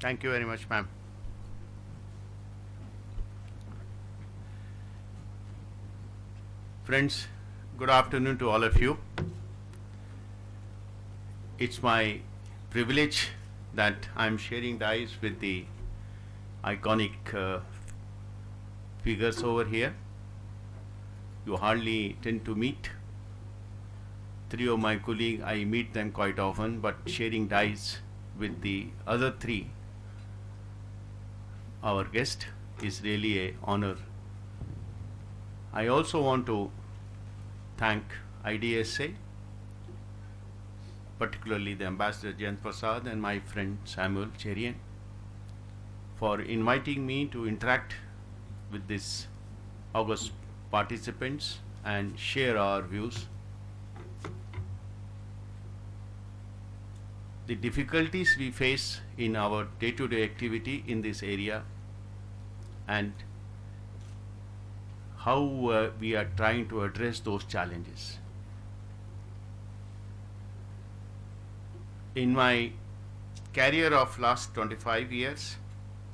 Thank you very much, ma'am. Friends, good afternoon to all of you. It's my privilege that I'm sharing dice with the iconic figures over here. You hardly tend to meet. Three of my colleagues, I meet them quite often, but sharing dice with the other three, our guest, is really an honor. I also want to thank IDSA, particularly the Ambassador Jayant Prasad and my friend Samuel Cherian, for inviting me to interact with these august participants and share our views. The difficulties we face in our day-to-day activity in this area and how we are trying to address those challenges. In my career of last 25 years,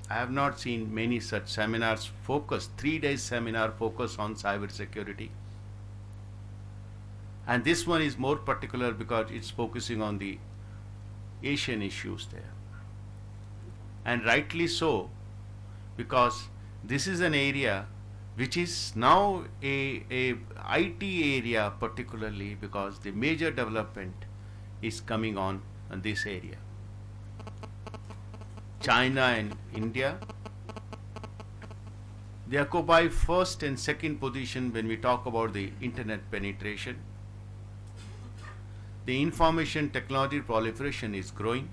I have not seen many such seminars focused, 3-day seminar focused on cybersecurity. And this one is more particular because it's focusing on the Asian issues there. And rightly so, because this is an area which is now a IT area, particularly because the major development is coming on in this area. China and India, they occupy first and second position when we talk about the internet penetration. The information technology proliferation is growing,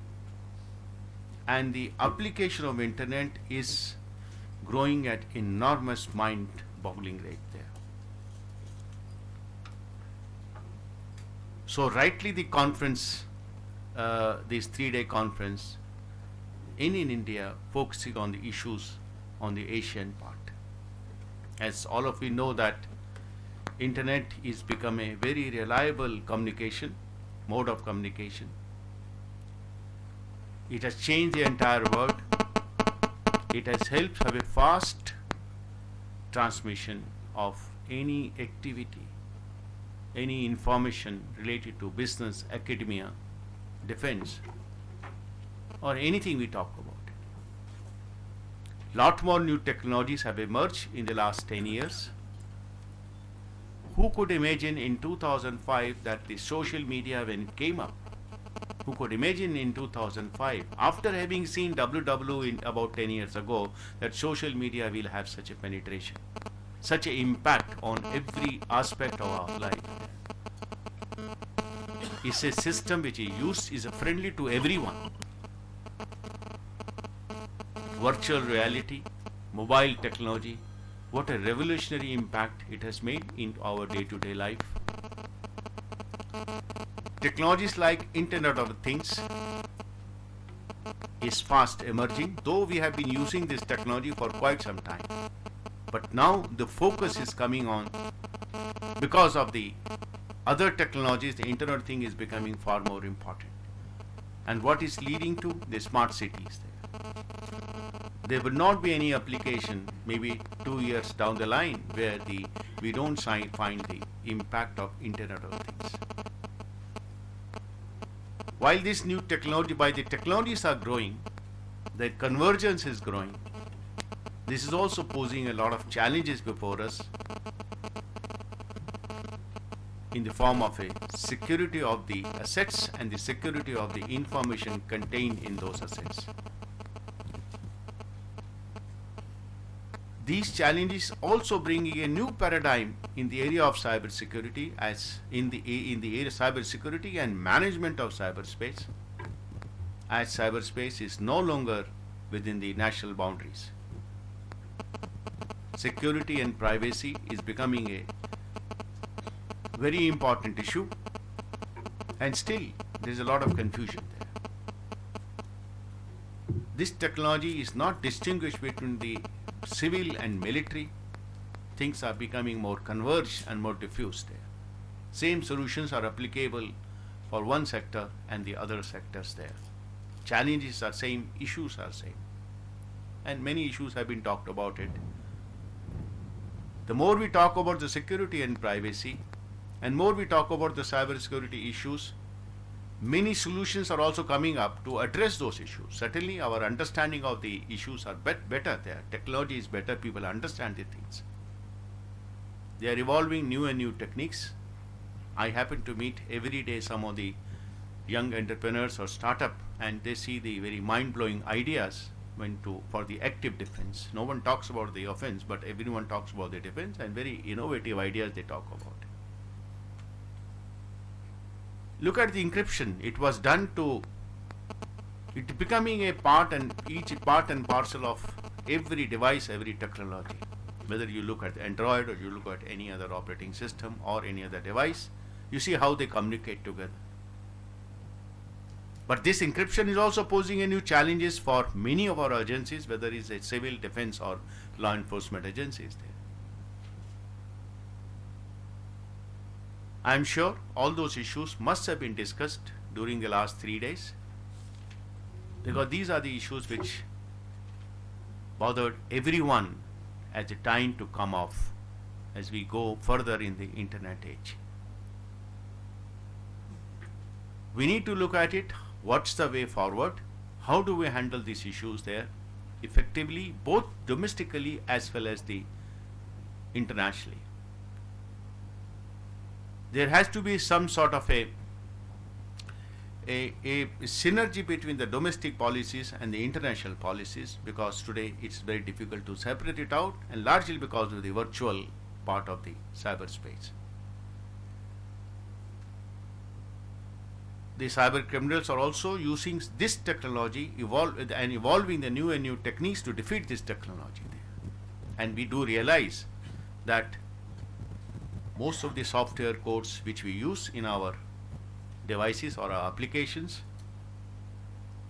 and the application of internet is growing at enormous mind-boggling rate there. So rightly the conference, this 3-day conference in India, focusing on the issues on the Asian part. As all of you know that internet is become a very reliable communication, mode of communication. It has changed the entire world. It has helped have a fast transmission of any activity, any information related to business, academia, defense, or anything we talk about. Lot more new technologies have emerged in the last 10 years. Who could imagine in 2005 that the social media, when it came up, who could imagine in 2005, after having seen WW in about 10 years ago, that social media will have such a penetration, such an impact on every aspect of our life. It's a system which is used, is friendly to everyone. Virtual reality, mobile technology, what a revolutionary impact it has made in our day-to-day life. Technologies like Internet of Things is fast emerging, though we have been using this technology for quite some time. But now the focus is coming on, because of the other technologies, the Internet of Things is becoming far more important. And what is leading to the smart cities there. There will not be any application maybe 2 years down the line where we don't find the impact of Internet of Things. While this new technology, by the technologies are growing, the convergence is growing. This is also posing a lot of challenges before us in the form of a security of the assets and the security of the information contained in those assets. These challenges also bringing a new paradigm in the area of cybersecurity, as in the area of cybersecurity and management of cyberspace, as cyberspace is no longer within the national boundaries. Security and privacy is becoming a very important issue, and still there is a lot of confusion there. This technology is not distinguished between the civil and military. Things are becoming more converged and more diffused there. Same solutions are applicable for one sector and the other sectors there. challenges are same, issues are same, and many issues have been talked about it. The more we talk about the security and privacy, and more we talk about the cyber security issues, many solutions are also coming up to address those issues. Certainly our understanding of the issues are better there. Technology is better, people understand the things. They are evolving new and new techniques. I happen to meet every day some of the young entrepreneurs or startup, and they see the very mind-blowing ideas for the active defense. No one talks about the offense, but everyone talks about the defense, and very innovative ideas they talk about. Look at the encryption. It was done to it becoming a part and parcel of every device, every technology. Whether you look at Android or you look at any other operating system or any other device, you see how they communicate together. But this encryption is also posing a new challenges for many of our agencies, whether it's a civil defense or law enforcement agencies there. I am sure all those issues must have been discussed during the last 3 days, because these are the issues which bothered everyone as a time to come off as we go further in the internet age. We need to look at it. What's the way forward? How do we handle these issues there effectively, both domestically as well as the internationally? There has to be some sort of a synergy between the domestic policies and the international policies, because today it's very difficult to separate it out, and largely because of the virtual part of the cyberspace. The cyber criminals are also using this technology, evolving the new and new techniques to defeat this technology. And we do realize that most of the software codes which we use in our devices or our applications,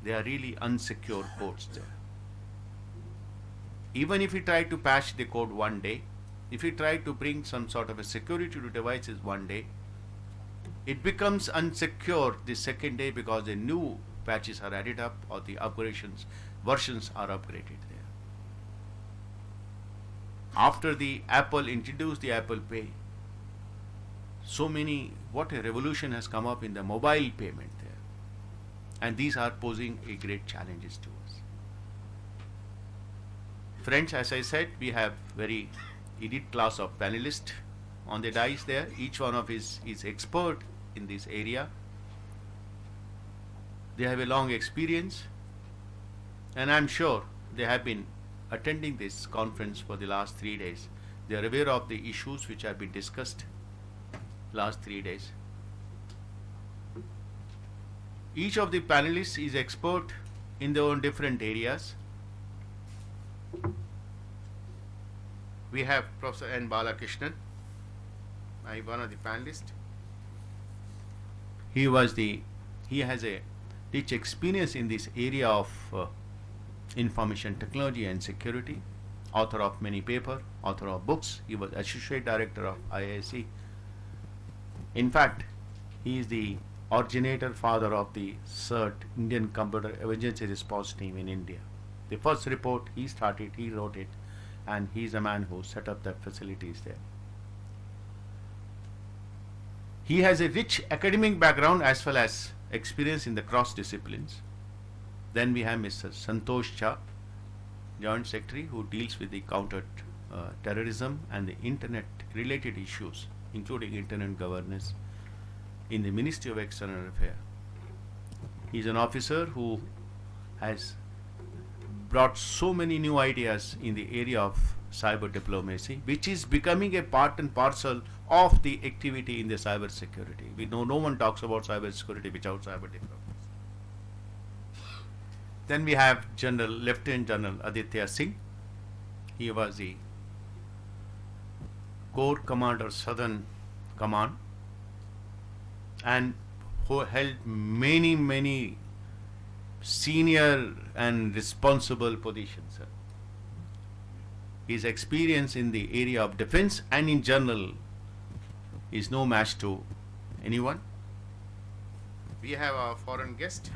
they are really unsecure codes there. Even if we try to patch the code one day, if we try to bring some sort of a security to devices one day, it becomes unsecure the second day because the new patches are added up or the versions are upgraded there. After the Apple introduced the Apple Pay, what a revolution has come up in the mobile payment there. And these are posing a great challenges to us. Friends, as I said, we have very elite class of panelists on the dais there. Each one of is expert in this area. They have a long experience, and I'm sure they have been attending this conference for the last 3 days. They are aware of the issues which have been discussed last 3 days. Each of the panelists is expert in their own different areas. We have Professor N. Balakrishnan, one of the panelists. He has a rich experience in this area of information technology and security, author of many papers, author of books. He was associate director of IDSA. In fact, he is the originator father of the CERT, Indian Computer Emergency Response Team in India. The first report he started, he wrote it, and he is a man who set up the facilities there. He has a rich academic background as well as experience in the cross disciplines. Then we have Mr. Santosh Jha, Joint Secretary, who deals with the counter terrorism and the internet related issues, including internet governance in the Ministry of External Affairs. He is an officer who has brought so many new ideas in the area of cyber diplomacy, which is becoming a part and parcel of the activity in the cyber security. We know no one talks about cyber security without cyber diplomacy. Then we have Lieutenant General Aditya Singh. He was the Corps Commander Southern Command and who held many senior and responsible positions. His experience in the area of defense and in general is no match to anyone. We have our foreign guest,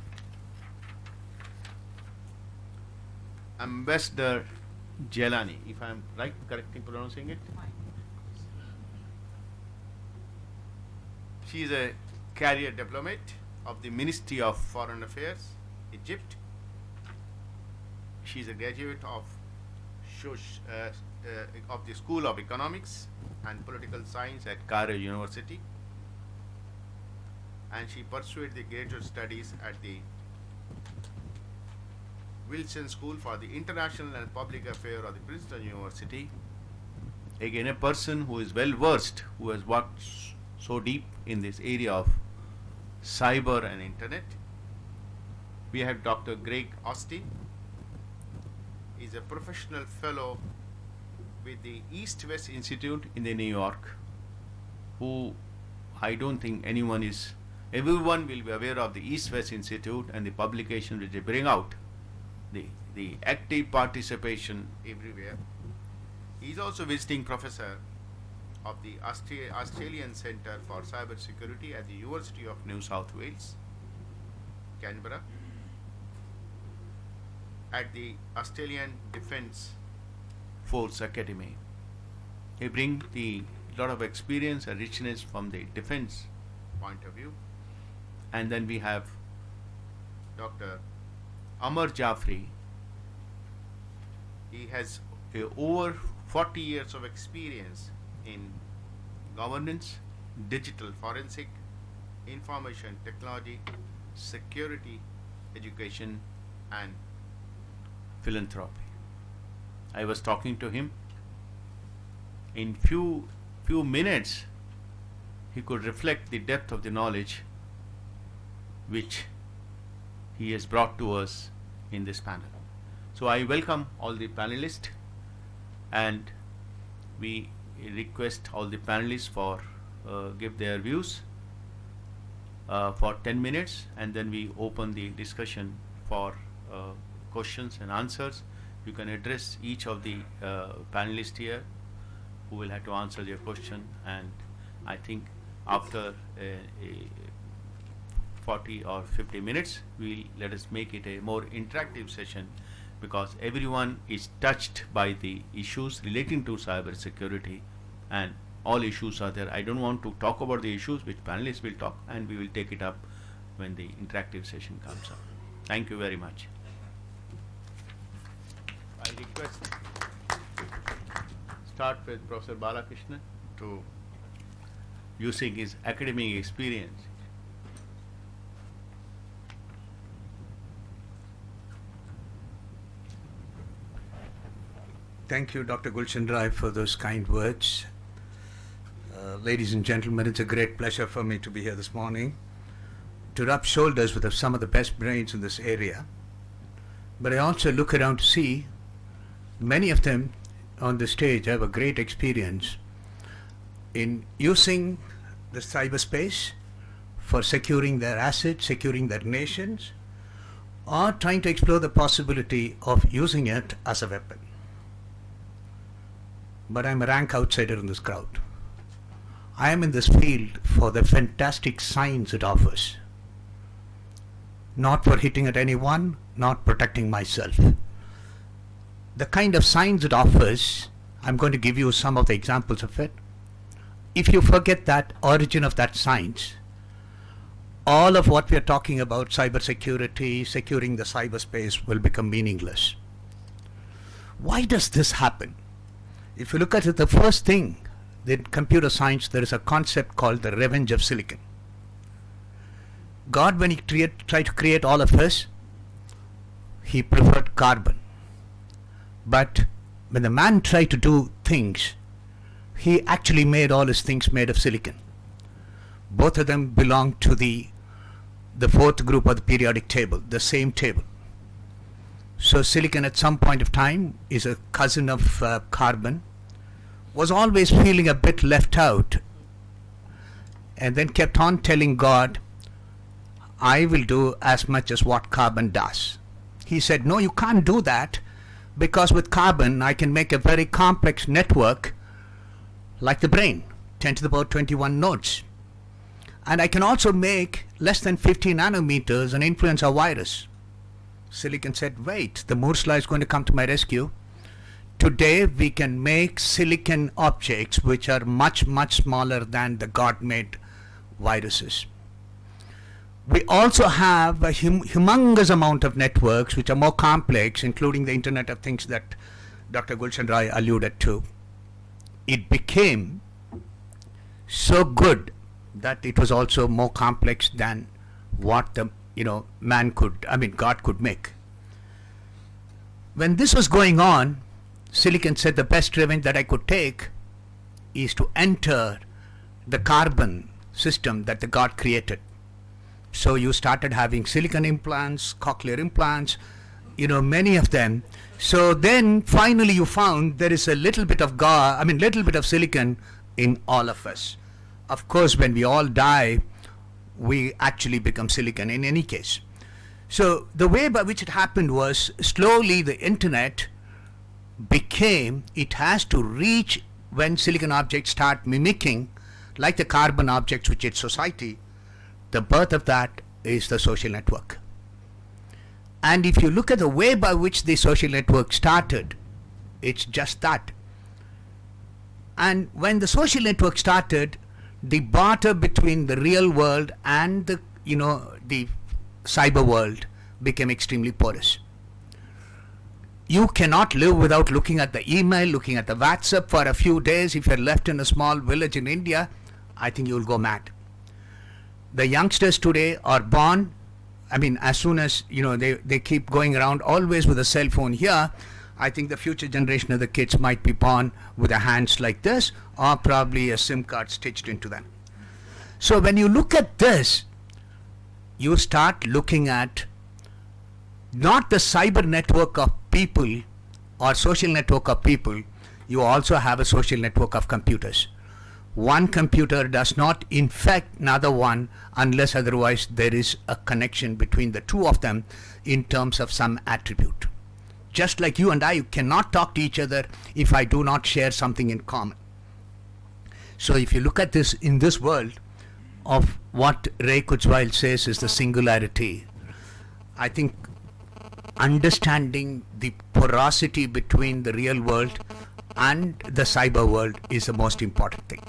Ambassador Jelani, if I'm right, correct in pronouncing it. She is a career diplomat of the Ministry of Foreign Affairs, Egypt. She is a graduate of the School of Economics and Political Science at Cairo University, and she pursued the graduate studies at the Wilson School for the International and Public Affairs of the Princeton University. Again, a person who is well versed, who has worked so deep in this area of cyber and internet. We have Dr. Greg Austin. He is a professional fellow with the East-West Institute in the New York, who I don't think everyone will be aware of the East-West Institute and the publication which they bring out, the active participation everywhere. He is also visiting professor of the Australian Centre for Cybersecurity at the University of New South Wales, Canberra, at the Australian Defence Force Academy. He brings the lot of experience and richness from the defense point of view. And then we have Dr. Amar Jaffrey. He has over 40 years of experience in governance, digital forensic, information technology, security, education, and philanthropy. I was talking to him. In few minutes, he could reflect the depth of the knowledge which he has brought to us in this panel. So I welcome all the panelists, and we request all the panelists for give their views for 10 minutes, and then we open the discussion for questions and answers. You can address each of the panelists here who will have to answer their question, and I think after 40 or 50 minutes, let us make it a more interactive session, because everyone is touched by the issues relating to cyber security, and all issues are there. I don't want to talk about the issues which panelists will talk, and we will take it up when the interactive session comes up. Thank you very much. I request start with Professor Balakrishnan to using his academic experience. Thank you, Dr. Gulshan Rai, for those kind words. Ladies and gentlemen, it's a great pleasure for me to be here this morning to rub shoulders with some of the best brains in this area. But I also look around to see many of them on the stage have a great experience in using the cyberspace for securing their assets, securing their nations, or trying to explore the possibility of using it as a weapon. But I'm a rank outsider in this crowd. I am in this field for the fantastic science it offers. Not for hitting at anyone, not protecting myself. The kind of science it offers, I'm going to give you some of the examples of it. If you forget that origin of that science, all of what we are talking about, cybersecurity, securing the cyberspace, will become meaningless. Why does this happen? If you look at it, the first thing, in computer science, there is a concept called the revenge of silicon. God, when he tried to create all of us, he preferred carbon. But when the man tried to do things, he actually made all his things made of silicon. Both of them belong to the fourth group of the periodic table, the same table. So silicon at some point of time is a cousin of carbon, was always feeling a bit left out, and then kept on telling God, I will do as much as what carbon does. He said, no, you can't do that, because with carbon I can make a very complex network like the brain, 10 to the power 21 nodes. And I can also make less than 50 nanometers an influenza virus. Silicon said, wait, the Moore's law is going to come to my rescue. Today we can make silicon objects which are much, much smaller than the God-made viruses. We also have a humongous amount of networks which are more complex, including the Internet of Things that Dr. Gulshan Rai alluded to. It became so good that it was also more complex than what the God could make. When this was going on, Silicon said the best revenge that I could take is to enter the carbon system that the God created. So you started having silicon implants, cochlear implants, many of them. So then finally you found there is a little bit of little bit of silicon in all of us. Of course, when we all die, we actually become silicon in any case. So the way by which it happened was slowly the internet it has to reach when silicon objects start mimicking, like the carbon objects which is society. The birth of that is the social network. And if you look at the way by which the social network started, it's just that. And when the social network started, the barter between the real world and the cyber world became extremely porous. You cannot live without looking at the email, looking at the WhatsApp for a few days. If you're left in a small village in India, I think you'll go mad. The youngsters today are born, as soon as, they keep going around always with a cell phone here. I think the future generation of the kids might be born with their hands like this, or probably a SIM card stitched into them. So when you look at this, you start looking at not the cyber network of people or social network of people. You also have a social network of computers. One computer does not infect another one unless otherwise there is a connection between the two of them in terms of some attribute. Just like you and I cannot talk to each other if I do not share something in common. So if you look at this in this world of what Ray Kurzweil says is the singularity, I think understanding the porosity between the real world and the cyber world is the most important thing.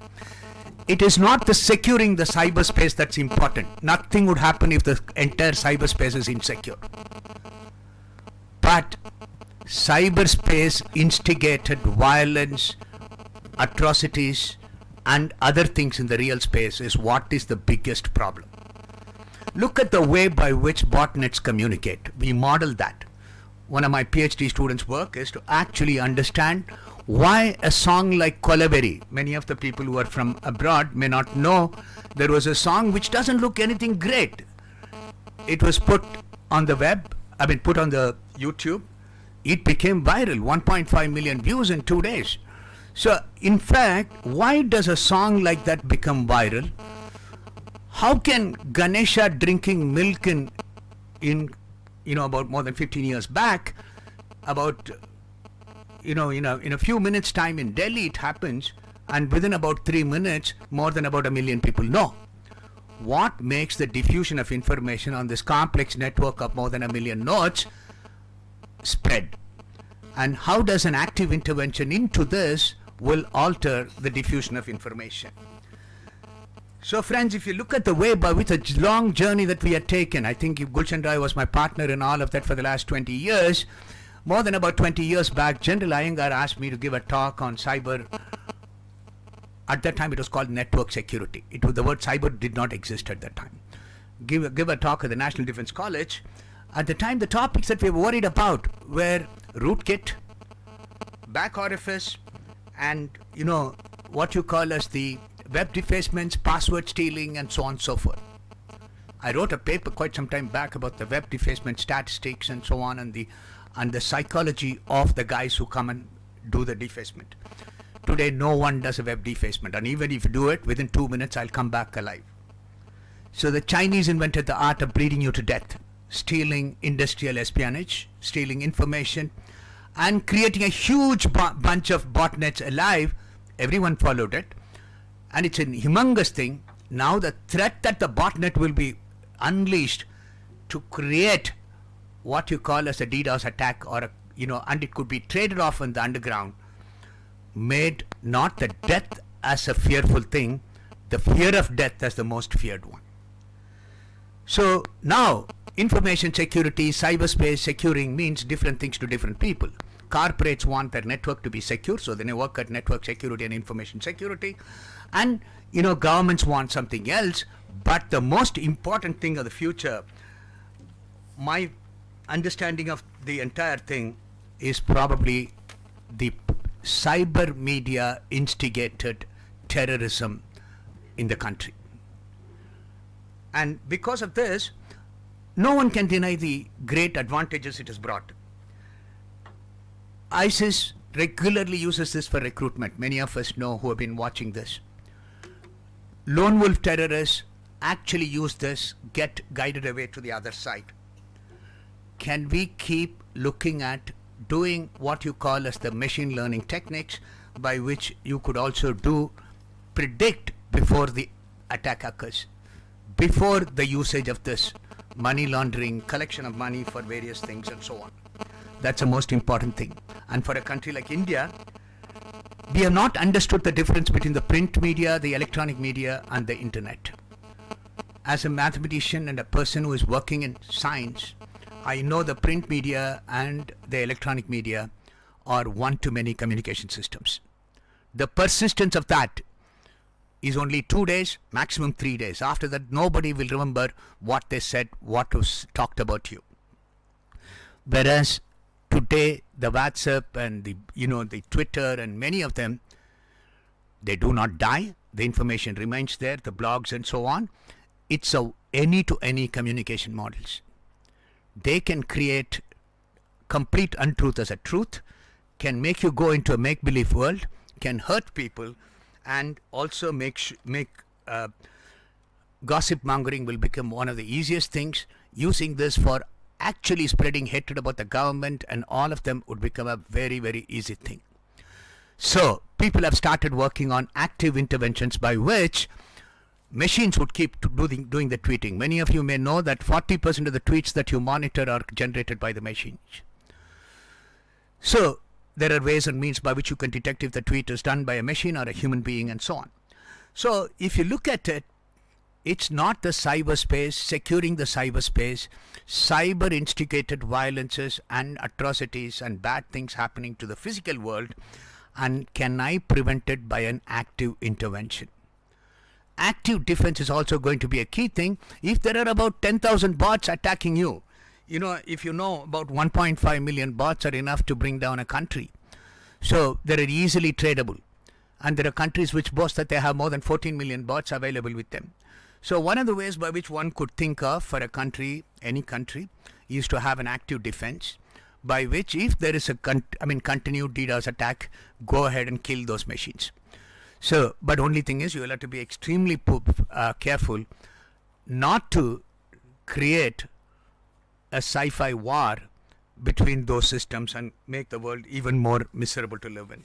It is not the securing the cyberspace that's important. Nothing would happen if the entire cyberspace is insecure. But cyberspace instigated violence, atrocities, and other things in the real space is what is the biggest problem. Look at the way by which botnets communicate. We model that. One of my PhD students' work is to actually understand why a song like Kolaveri, many of the people who are from abroad may not know, there was a song which doesn't look anything great. It was put on the web, put on the YouTube. It became viral, 1.5 million views in 2 days. So, in fact, why does a song like that become viral? How can Ganesha drinking milk in about more than 15 years back, in a few minutes time in Delhi it happens, and within about 3 minutes, more than about 1 million people know. What makes the diffusion of information on this complex network of more than 1 million nodes spread? And how does an active intervention into this will alter the diffusion of information? So friends, if you look at the way by which a long journey that we had taken, I think Gulshan Rai was my partner in all of that for the last 20 years. More than about 20 years back, General Iyengar asked me to give a talk on cyber. At that time it was called network security. The word cyber did not exist at that time. Give a talk at the National Defence College. At the time the topics that we were worried about were rootkit, back orifice, and what you call as the web defacements, password stealing, and so on and so forth. I wrote a paper quite some time back about the web defacement statistics and so on, and the psychology of the guys who come and do the defacement. Today no one does a web defacement, and even if you do it, within 2 minutes I'll come back alive. So the Chinese invented the art of bleeding you to death, stealing industrial espionage, stealing information, and creating a huge bunch of botnets alive. Everyone followed it, and it's a humongous thing. Now the threat that the botnet will be unleashed to create what you call as a DDoS attack, or and it could be traded off in the underground, made not the death as a fearful thing, the fear of death as the most feared one. So now information security, cyberspace securing means different things to different people. Corporates want their network to be secure, so they work at network security and information security, and governments want something else. But the most important thing of the future, my understanding of the entire thing, is probably the cyber media instigated terrorism in the country. And because of this, no one can deny the great advantages it has brought. ISIS regularly uses this for recruitment. Many of us know, who have been watching this. Lone wolf terrorists actually use this, get guided away to the other side. Can we keep looking at doing what you call as the machine learning techniques, by which you could also predict before the attack occurs, before the usage of this money laundering, collection of money for various things and so on? That's the most important thing. And for a country like India, we have not understood the difference between the print media, the electronic media, and the internet. As a mathematician and a person who is working in science, I know the print media and the electronic media are one-to-many communication systems. The persistence of that is only 2 days, maximum 3 days. After that, nobody will remember what they said, what was talked about you. Whereas today, the WhatsApp and the Twitter and many of them, they do not die. The information remains there, the blogs and so on. It's a any-to-any communication models. They can create complete untruth as a truth, can make you go into a make-believe world, can hurt people, and also make gossip mongering will become one of the easiest things. Using this for actually spreading hatred about the government and all of them would become a very, very easy thing. So people have started working on active interventions by which machines would keep doing the tweeting. Many of you may know that 40% of the tweets that you monitor are generated by the machines. So there are ways and means by which you can detect if the tweet is done by a machine or a human being and so on. So if you look at it, it's not the cyberspace, securing the cyberspace, cyber instigated violences and atrocities and bad things happening to the physical world, and can I prevent it by an active intervention? Active defense is also going to be a key thing. If there are about 10,000 bots attacking you, if you know about 1.5 million bots are enough to bring down a country. So they are easily tradable. And there are countries which boast that they have more than 14 million bots available with them. So one of the ways by which one could think of for a country, any country, is to have an active defense, by which if there is a continued DDoS attack, go ahead and kill those machines. So, but only thing is, you will have to be extremely careful not to create a sci-fi war between those systems and make the world even more miserable to live in.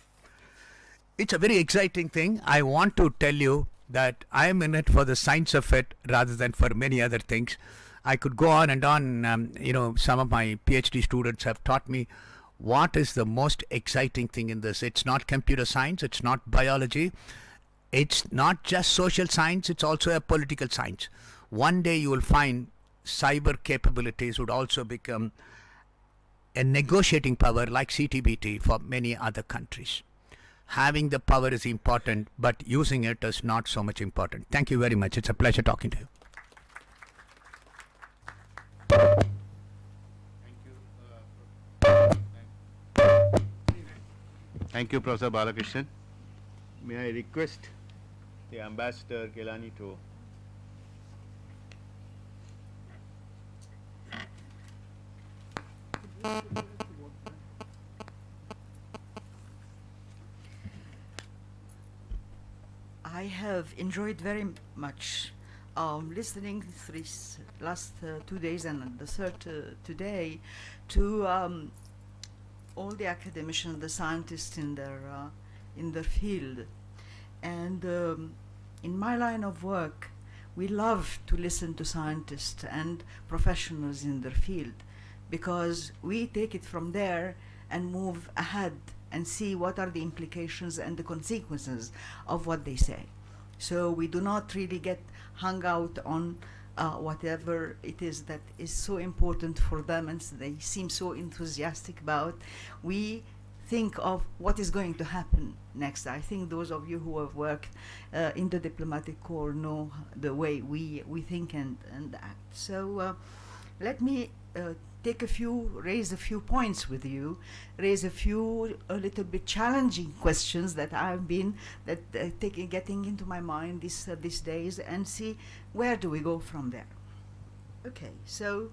It's a very exciting thing. I want to tell you that I am in it for the science of it rather than for many other things. I could go on and on. Some of my PhD students have taught me what is the most exciting thing in this. It's not computer science, it's not biology, it's not just social science, it's also a political science. One day you will find cyber capabilities would also become a negotiating power like CTBT for many other countries. Having the power is important, but using it is not so much important. Thank you very much. It's a pleasure talking to you. Thank you, Professor Balakrishnan. May I request the Ambassador Kelani to I have enjoyed very much listening these last 2 days and the third today to all the academicians, the scientists in their field. And in my line of work, we love to listen to scientists and professionals in their field, because we take it from there and move ahead and see what are the implications and the consequences of what they say. So we do not really get hung out on whatever it is that is so important for them and they seem so enthusiastic about. We think of what is going to happen next. I think those of you who have worked in the diplomatic corps know the way we think and act. So let me raise a few points with you, raise a few a little bit challenging questions that I've been getting into my mind these days, and see where do we go from there. Okay, so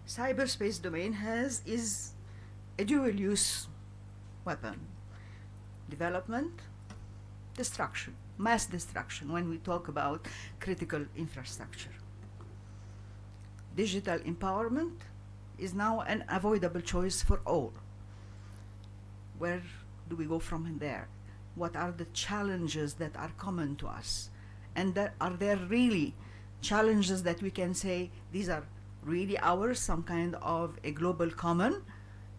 cyberspace domain is a dual-use weapon: development, destruction, mass destruction. When we talk about critical infrastructure. Digital empowerment is now an avoidable choice for all. Where do we go from there? What are the challenges that are common to us? And are there really challenges that we can say these are really ours, some kind of a global common,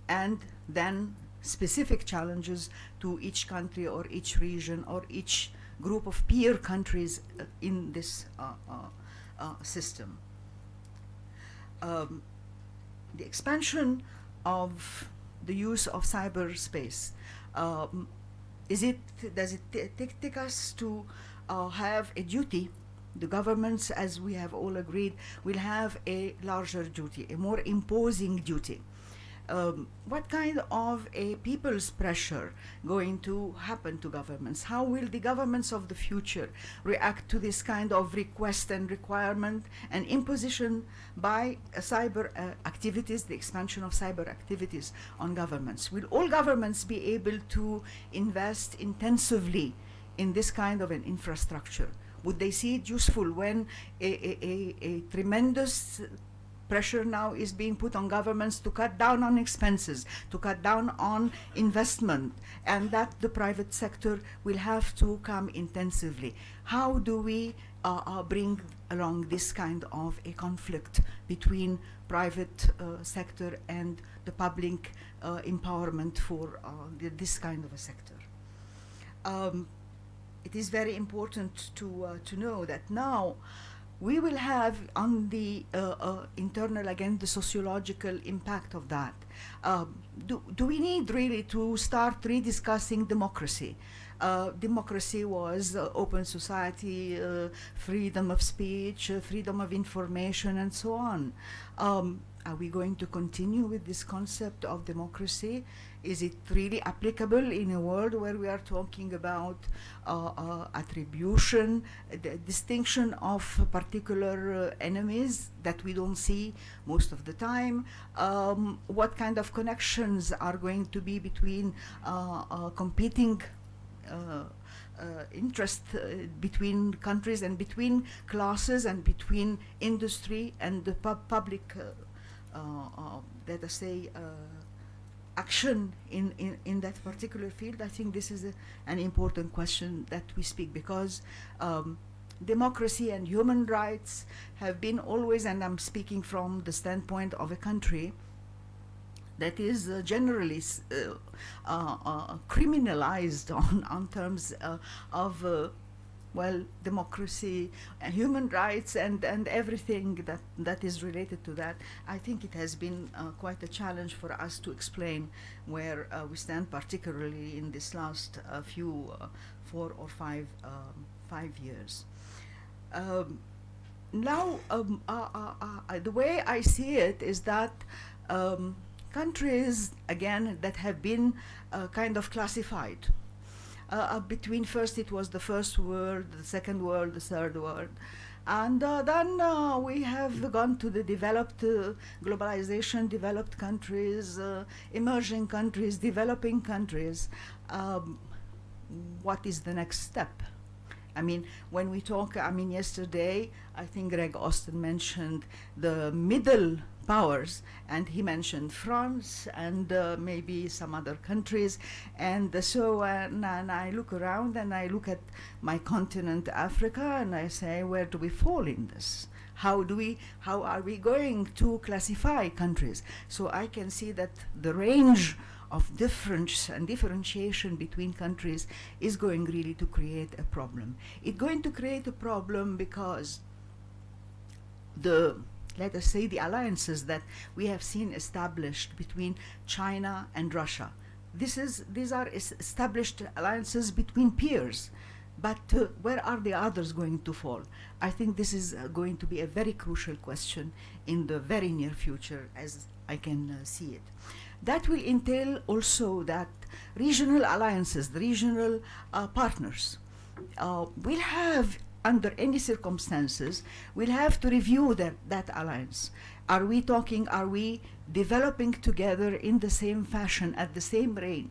and then specific challenges to each country or each region or each group of peer countries in this system? The expansion of the use of cyberspace, does it take us to have a duty? The governments, as we have all agreed, will have a larger duty, a more imposing duty. What kind of a people's pressure going to happen to governments? How will the governments of the future react to this kind of request and requirement and imposition by cyber activities, the expansion of cyber activities on governments? Will all governments be able to invest intensively in this kind of an infrastructure? Would they see it useful when a tremendous pressure now is being put on governments to cut down on expenses, to cut down on investment, and that the private sector will have to come intensively? How do we bring along this kind of a conflict between private sector and the public empowerment for this kind of a sector? It is very important to know that now we will have on the internal, again, the sociological impact of that. Do we need really to start rediscussing democracy? Democracy was open society, freedom of speech, freedom of information, and so on. Are we going to continue with this concept of democracy? Is it really applicable in a world where we are talking about attribution, the distinction of particular enemies that we don't see most of the time? What kind of connections are going to be between competing interest between countries and between classes and between industry and the public, let us say, action in that particular field? I think this is an important question that we speak, because democracy and human rights have been always, and I'm speaking from the standpoint of a country that is generally criminalized on terms of democracy and human rights and everything that is related to that. I think it has been quite a challenge for us to explain where we stand, particularly in this last few 4 or 5 years. Now, the way I see it is that countries, again, that have been kind of classified between, first it was the first world, the second world, the third world, and then we have gone to the developed globalization, developed countries, emerging countries, developing countries. What is the next step? I mean, when we talk, yesterday, I think Greg Austin mentioned the middle powers, and he mentioned France and maybe some other countries. And so and I look around and I look at my continent, Africa, and I say, where do we fall in this? How are we going to classify countries? So I can see that the range of difference and differentiation between countries is going really to create a problem. It's going to create a problem because let us say, the alliances that we have seen established between China and Russia. These are established alliances between peers. But where are the others going to fall? I think this is going to be a very crucial question in the very near future, as I can see it. That will entail also that regional alliances, the regional partners, will have, under any circumstances, we'll have to review that alliance. Are we developing together in the same fashion, at the same rate?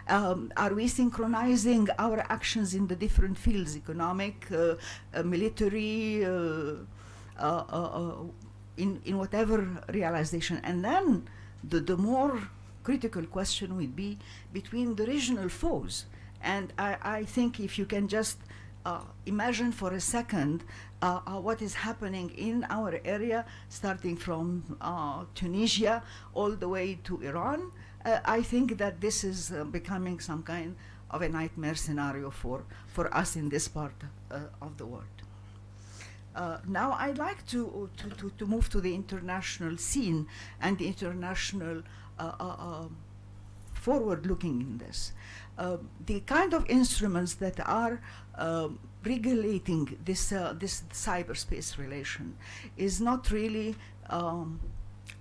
Are we synchronizing our actions in the different fields, economic, military, in whatever realization? And then the more critical question would be between the regional foes. And I think if you can just imagine for a second what is happening in our area, starting from Tunisia all the way to Iran, I think that this is becoming some kind of a nightmare scenario for us in this part of the world. Now I'd like to move to the international scene and the international forward-looking in this. The kind of instruments that are regulating this cyberspace relation is not really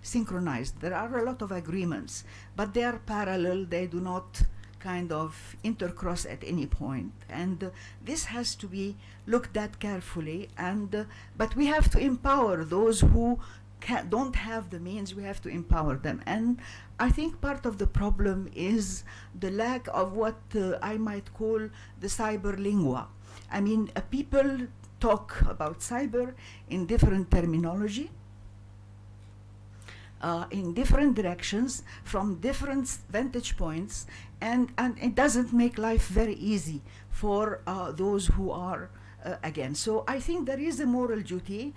synchronized. There are a lot of agreements, but they are parallel. They do not kind of intercross at any point, and this has to be looked at carefully. And but we have to empower those who don't have the means. We have to empower them. And I think part of the problem is the lack of what I might call the cyber lingua. I mean, people talk about cyber in different terminology, in different directions, from different vantage points, and it doesn't make life very easy for those who are against. So I think there is a moral duty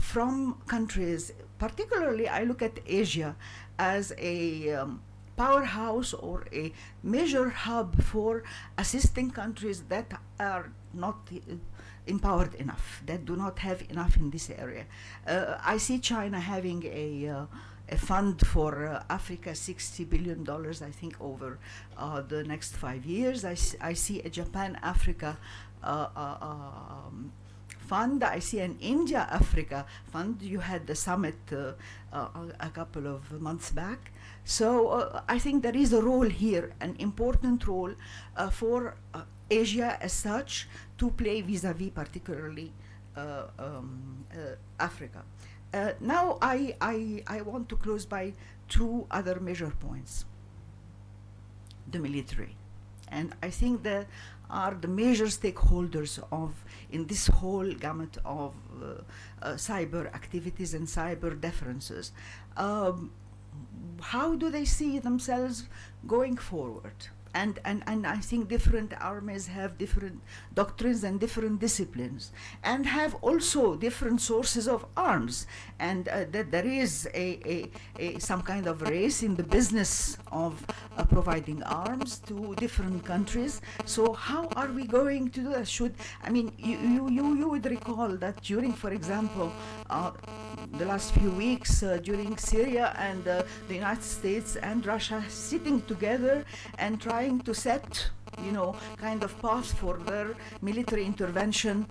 from countries, particularly I look at Asia as a powerhouse or a major hub for assisting countries that are not empowered enough, that do not have enough in this area. I see China having a fund for Africa, $60 billion, I think, over the next 5 years. I see a Japan-Africa fund. I see an India-Africa fund. You had the summit a couple of months back. So I think there is a role here, an important role for Asia as such to play vis-a-vis particularly Africa. Now I want to close by two other major points. The military. And I think that are the major stakeholders in this whole gamut of cyber activities and cyber differences. How do they see themselves going forward? And I think different armies have different doctrines and different disciplines, and have also different sources of arms, and that there is some kind of race in the business of providing arms to different countries. So how are we going to do that? You would recall that during, for example, the last few weeks during Syria and the United States and Russia sitting together and trying to set, kind of path for their military intervention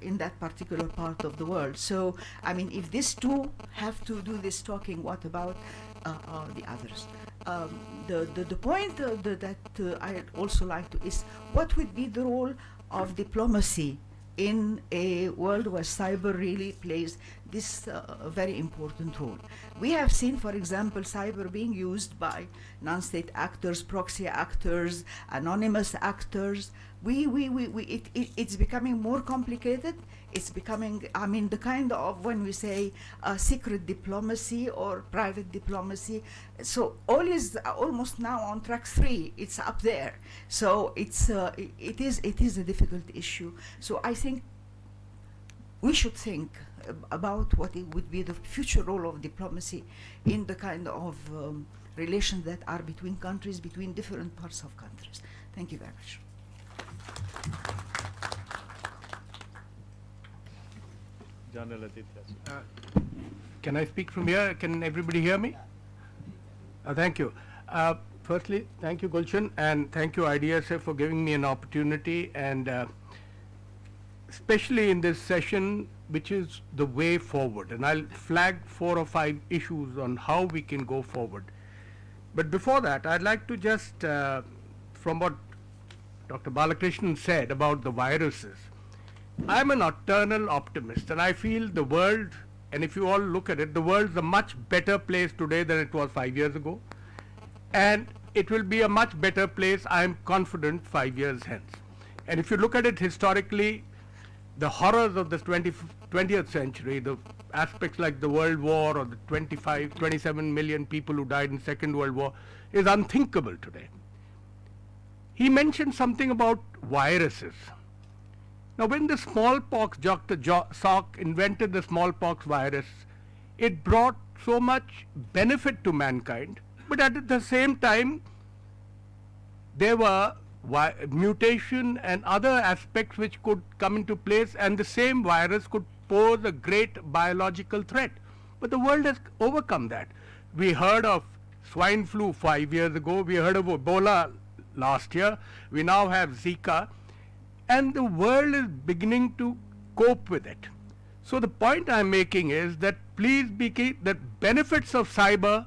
in that particular part of the world. So, if these two have to do this talking, what about the others? The point that I'd also like to is what would be the role of diplomacy in a world where cyber really plays this very important role. We have seen, for example, cyber being used by non-state actors, proxy actors, anonymous actors. It's becoming more complicated. It's becoming, the kind of, when we say secret diplomacy or private diplomacy, so all is almost now on track 3. It's up there. So it is a difficult issue. So I think we should think about what it would be the future role of diplomacy in the kind of relations that are between countries, between different parts of countries. Thank you very much. Can I speak from here? Can everybody hear me? Thank you. Firstly, thank you, Gulshan, and thank you, IDSA, for giving me an opportunity, and especially in this session, which is the way forward. And I'll flag 4 or 5 issues on how we can go forward. But before that, I'd like to just, from what Dr. Balakrishnan said about the viruses, I'm an eternal optimist, and I feel the world, and if you all look at it, the world's a much better place today than it was 5 years ago. And it will be a much better place, I am confident, 5 years hence. And if you look at it historically, the horrors of the 20th century, the aspects like the World War or the 27 million people who died in Second World War, is unthinkable today. He mentioned something about viruses. Now, when the smallpox, Dr. Salk invented the smallpox virus, it brought so much benefit to mankind, but at the same time, there were mutation and other aspects which could come into place, and the same virus could pose a great biological threat. But the world has overcome that. We heard of swine flu 5 years ago, we heard of Ebola last year, we now have Zika, and the world is beginning to cope with it. So the point I'm making is that please be key, that benefits of cyber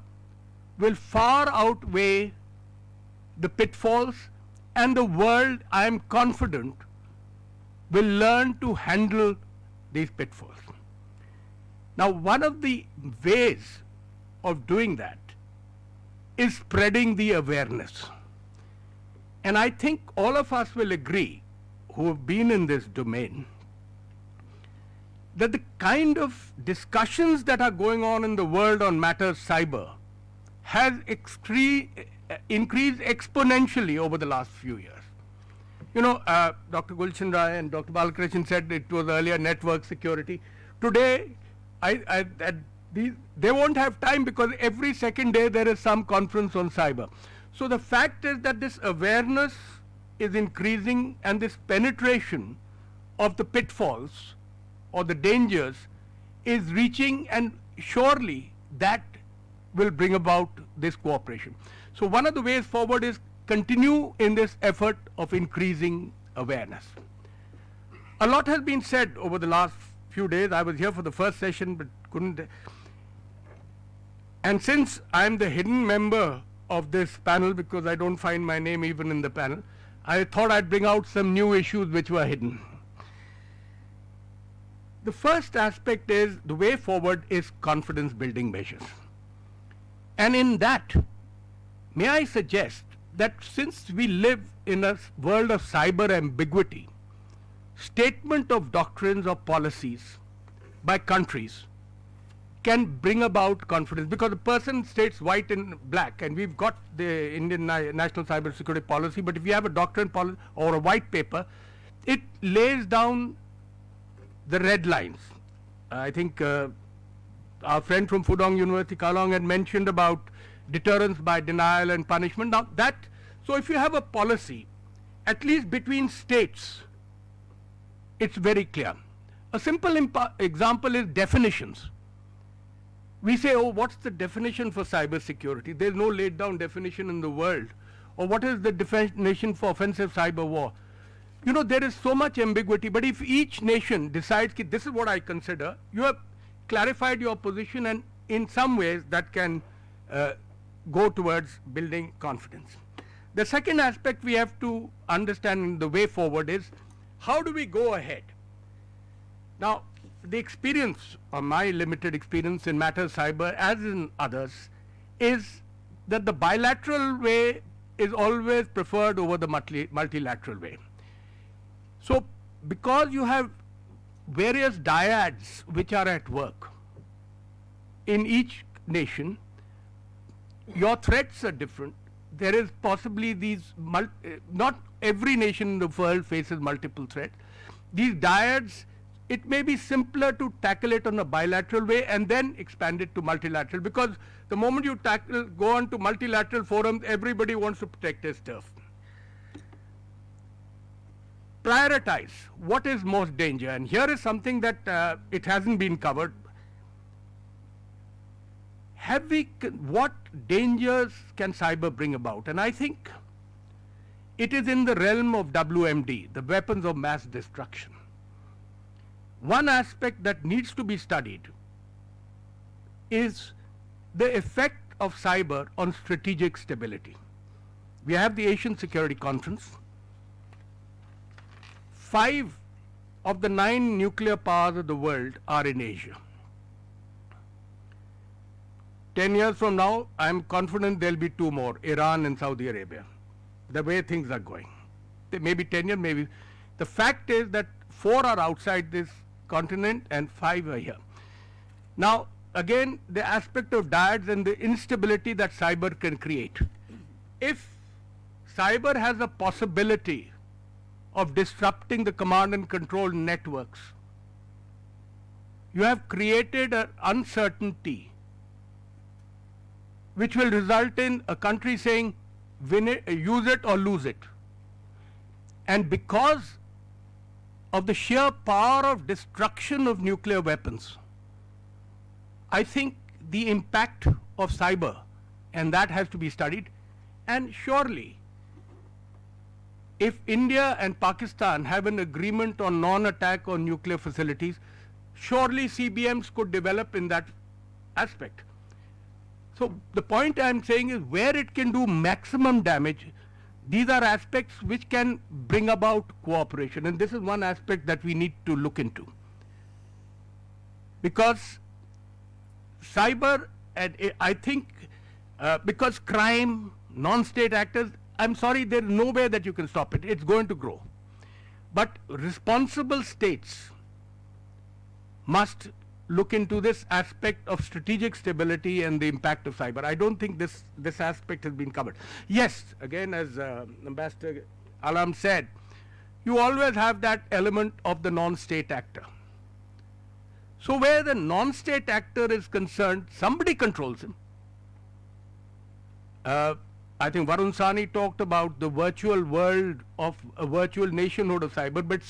will far outweigh the pitfalls, and the world, I am confident, will learn to handle these pitfalls. Now, one of the ways of doing that is spreading the awareness. And I think all of us will agree, who have been in this domain, that the kind of discussions that are going on in the world on matters cyber has increased exponentially over the last few years. You know, Dr. Gulshan Rai and Dr. Balakrishnan said it was earlier network security. Today, they won't have time because every second day there is some conference on cyber. So the fact is that this awareness is increasing, and this penetration of the pitfalls or the dangers is reaching, and surely that will bring about this cooperation. So one of the ways forward is continue in this effort of increasing awareness. A lot has been said over the last few days. I was here for the first session but couldn't. And since I'm the hidden member of this panel, because I don't find my name even in the panel, I thought I'd bring out some new issues which were hidden. The first aspect is the way forward is confidence building measures. And in that, may I suggest that since we live in a world of cyber ambiguity, statement of doctrines or policies by countries can bring about confidence, because a person states white and black, and we've got the Indian National Cybersecurity Policy, but if you have a doctrine or a white paper, it lays down the red lines. I think our friend from Pudong University, Kalong, had mentioned about deterrence by denial and punishment. Now that, so if you have a policy, at least between states, it's very clear. A simple example is definitions. We say, oh, what's the definition for cybersecurity? There's no laid down definition in the world. Or what is the definition for offensive cyber war? You know, there is so much ambiguity, but if each nation decides, this is what I consider, you have clarified your position, and in some ways that can go towards building confidence. The second aspect we have to understand in the way forward is, how do we go ahead? Now, the experience, or my limited experience in matters cyber, as in others, is that the bilateral way is always preferred over the multilateral way. So, because you have various dyads which are at work in each nation, your threats are different. There is possibly these, not every nation in the world faces multiple threats. These dyads it may be simpler to tackle it on a bilateral way and then expand it to multilateral, because the moment you go on to multilateral forums, everybody wants to protect their turf. Prioritize what is most danger, and here is something that it hasn't been covered. What dangers can cyber bring about? And I think it is in the realm of WMD, the weapons of mass destruction. One aspect that needs to be studied is the effect of cyber on strategic stability. We have the Asian Security Conference. 5 of the 9 nuclear powers of the world are in Asia. 10 years from now, I am confident there will be 2 more, Iran and Saudi Arabia, the way things are going. Maybe 10 years, maybe. The fact is that 4 are outside this continent and 5 are here. Now, again, the aspect of dyads and the instability that cyber can create. If cyber has a possibility of disrupting the command and control networks, you have created an uncertainty which will result in a country saying, win it, use it or lose it. And because of the sheer power of destruction of nuclear weapons, I think the impact of cyber, and that has to be studied. And surely, if India and Pakistan have an agreement on non-attack on nuclear facilities, surely CBMs could develop in that aspect. So the point I am saying is, where it can do maximum damage, these are aspects which can bring about cooperation, and this is one aspect that we need to look into. Because cyber, and I think because crime, non-state actors, I'm sorry, there is no way that you can stop it. It's going to grow. But responsible states must look into this aspect of strategic stability and the impact of cyber. I don't think this aspect has been covered. Yes, again, as Ambassador Alam said, you always have that element of the non-state actor. So where the non-state actor is concerned, somebody controls him. I think Varun Sani talked about the virtual world of a virtual nationhood of cyber, but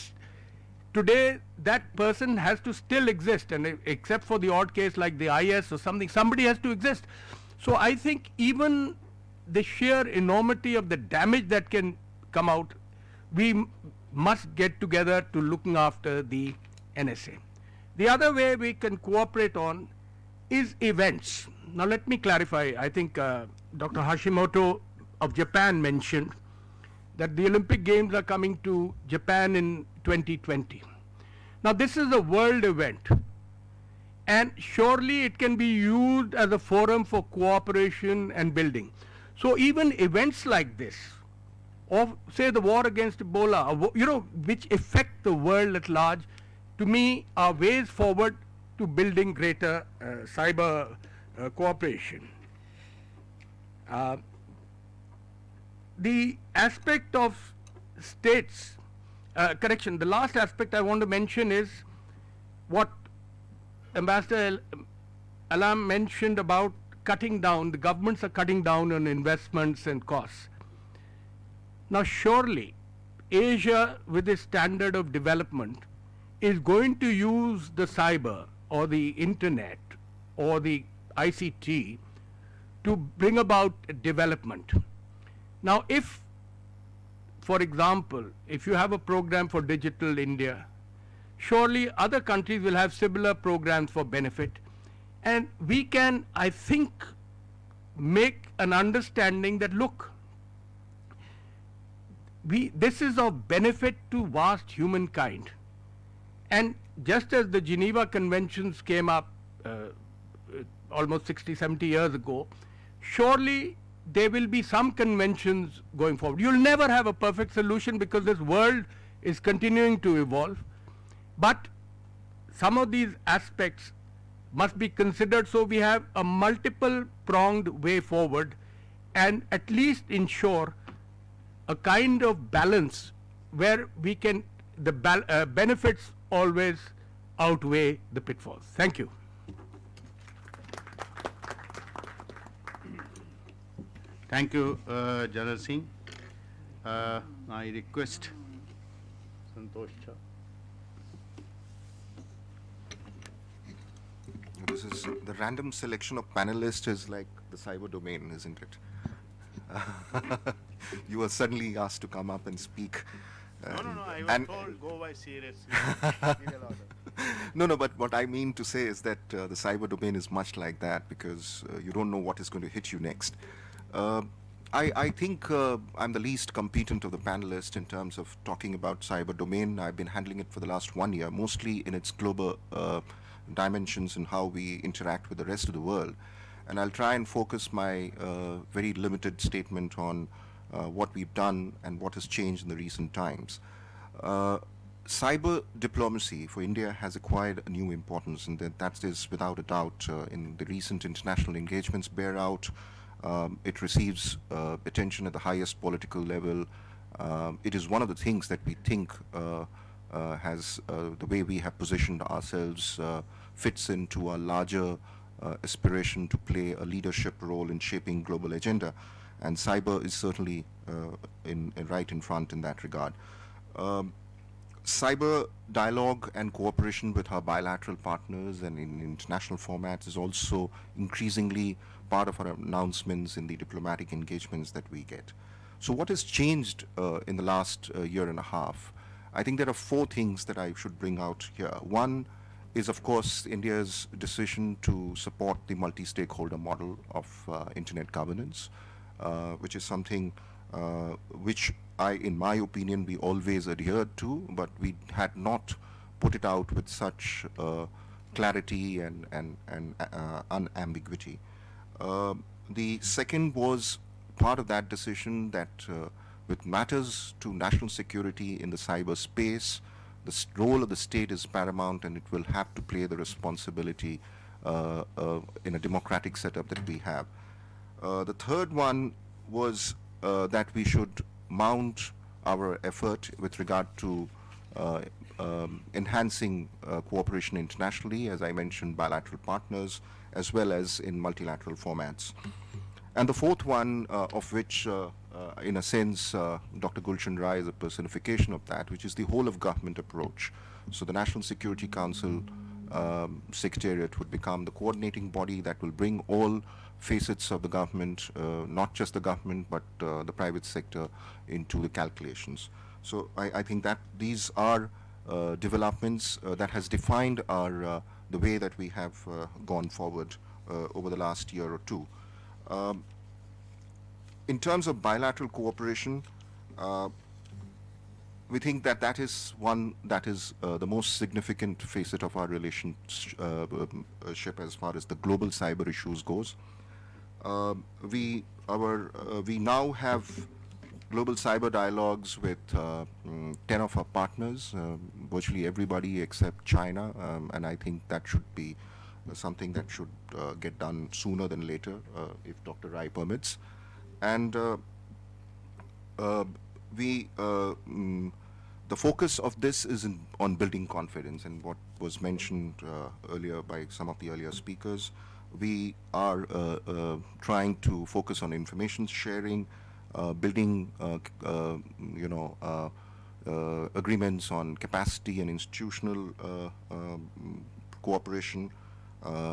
today that person has to still exist, and except for the odd case like the IS or something, somebody has to exist. So I think even the sheer enormity of the damage that can come out, we must get together to looking after the NSA. The other way we can cooperate on is events. Now let me clarify. I think Dr. Hashimoto of Japan mentioned that the Olympic Games are coming to Japan in 2020. Now this is a world event, and surely it can be used as a forum for cooperation and building. So even events like this, or say the war against Ebola, which affect the world at large, to me are ways forward to building greater cyber cooperation. The aspect of states, the last aspect I want to mention is what Ambassador Alam mentioned about cutting down. The governments are cutting down on investments and costs. Now surely Asia, with its standard of development, is going to use the cyber or the internet or the ICT to bring about development. Now if, for example, if you have a program for Digital India, surely other countries will have similar programs for benefit, and we can, I think, make an understanding that, look, this is of benefit to vast humankind. And just as the Geneva Conventions came up almost 60, 70 years ago, surely there will be some conventions going forward. You'll never have a perfect solution because this world is continuing to evolve, but some of these aspects must be considered so we have a multiple pronged way forward and at least ensure a kind of balance where we can, the benefits always outweigh the pitfalls. Thank you. Thank you, General Singh. I request Santosh Jha. This is the random selection of panelists is like the cyber domain, isn't it? You were suddenly asked to come up and speak. No, I was and told go by seriously. no, but what I mean to say is that the cyber domain is much like that because you don't know what is going to hit you next. I think I'm the least competent of the panelists in terms of talking about cyber domain. I've been handling it for the last 1 year, mostly in its global dimensions and how we interact with the rest of the world. And I'll try and focus my very limited statement on what we've done and what has changed in the recent times. Cyber diplomacy for India has acquired a new importance, and that is without a doubt in the recent international engagements bear out. It receives attention at the highest political level. It is one of the things that we think has the way we have positioned ourselves fits into a larger aspiration to play a leadership role in shaping global agenda, and cyber is certainly right in front in that regard. Cyber dialogue and cooperation with our bilateral partners and in international formats is also increasingly part of our announcements in the diplomatic engagements that we get. So what has changed in the last year and a half? I think there are 4 things that I should bring out here. One is, of course, India's decision to support the multi-stakeholder model of internet governance, which is something which in my opinion, we always adhered to, but we had not put it out with such clarity and unambiguity. The second was part of that decision that with matters to national security in the cyberspace, the role of the state is paramount, and it will have to play the responsibility in a democratic setup that we have. The third one was that we should mount our effort with regard to enhancing cooperation internationally, as I mentioned, bilateral partners, as well as in multilateral formats. And the fourth one, of which, in a sense, Dr. Gulshan Rai is a personification of that, which is the whole of government approach. So the National Security Council Secretariat would become the coordinating body that will bring all facets of the government, not just the government, but the private sector into the calculations. So I think that these are developments that has defined our the way that we have gone forward over the last year or two. In terms of bilateral cooperation, we think that that is one that is the most significant facet of our relationship as far as the global cyber issues goes. We now have global cyber dialogues with 10 of our partners, virtually everybody except China, and I think that should be something that should get done sooner than later, if Dr. Rai permits. And the focus of this is on building confidence, and what was mentioned earlier by some of the earlier speakers. We are trying to focus on information sharing, building agreements on capacity and institutional cooperation,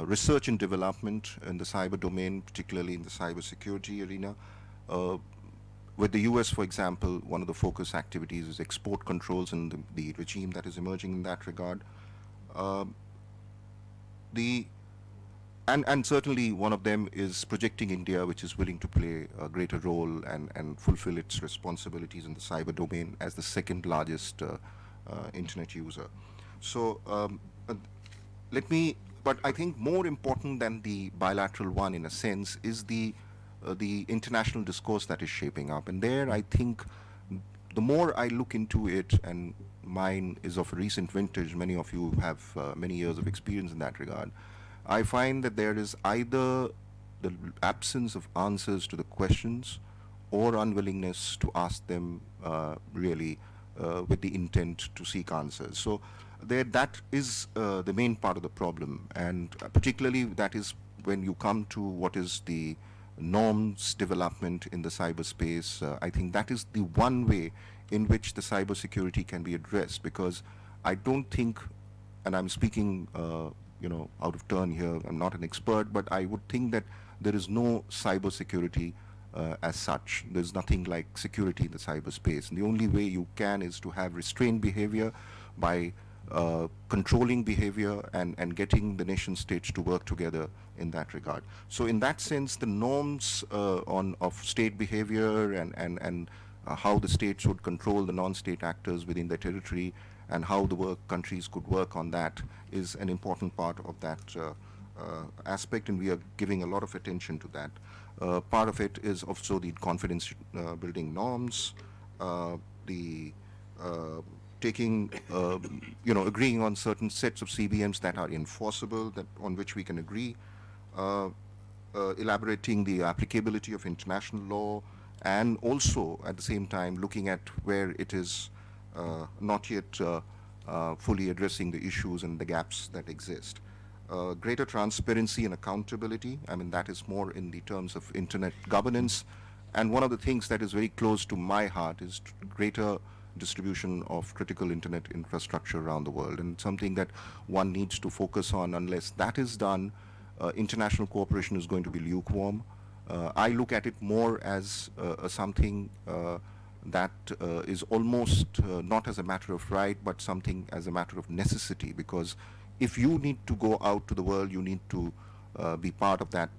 research and development in the cyber domain, particularly in the cyber security arena. With the US, for example, one of the focus activities is export controls and the regime that is emerging in that regard. And certainly one of them is projecting India, which is willing to play a greater role and fulfill its responsibilities in the cyber domain as the second largest internet user. So but I think more important than the bilateral one in a sense is the international discourse that is shaping up. And there I think the more I look into it, and mine is of a recent vintage, many of you have many years of experience in that regard, I find that there is either the absence of answers to the questions or unwillingness to ask them really with the intent to seek answers. So that is the main part of the problem, and particularly that is when you come to what is the norms development in the cyberspace. I think that is the one way in which the cybersecurity can be addressed, because I don't think, and I'm speaking, out of turn here, I'm not an expert, but I would think that there is no cybersecurity as such. There's nothing like security in the cyberspace. And the only way you can is to have restrained behavior by controlling behavior and getting the nation states to work together in that regard. So in that sense, the norms of state behavior and how the states would control the non-state actors within their territory and how the countries could work on that is an important part of that aspect, and we are giving a lot of attention to that. Part of it is also the confidence building norms, the taking, agreeing on certain sets of CBMs that are enforceable, that on which we can agree, elaborating the applicability of international law, and also at the same time looking at where it is not yet fully addressing the issues and the gaps that exist. Greater transparency and accountability, I mean, that is more in the terms of internet governance. And one of the things that is very close to my heart is greater distribution of critical internet infrastructure around the world, and something that one needs to focus on. Unless that is done, international cooperation is going to be lukewarm. I look at it more as something that is almost not as a matter of right, but something as a matter of necessity, because if you need to go out to the world, you need to be part of that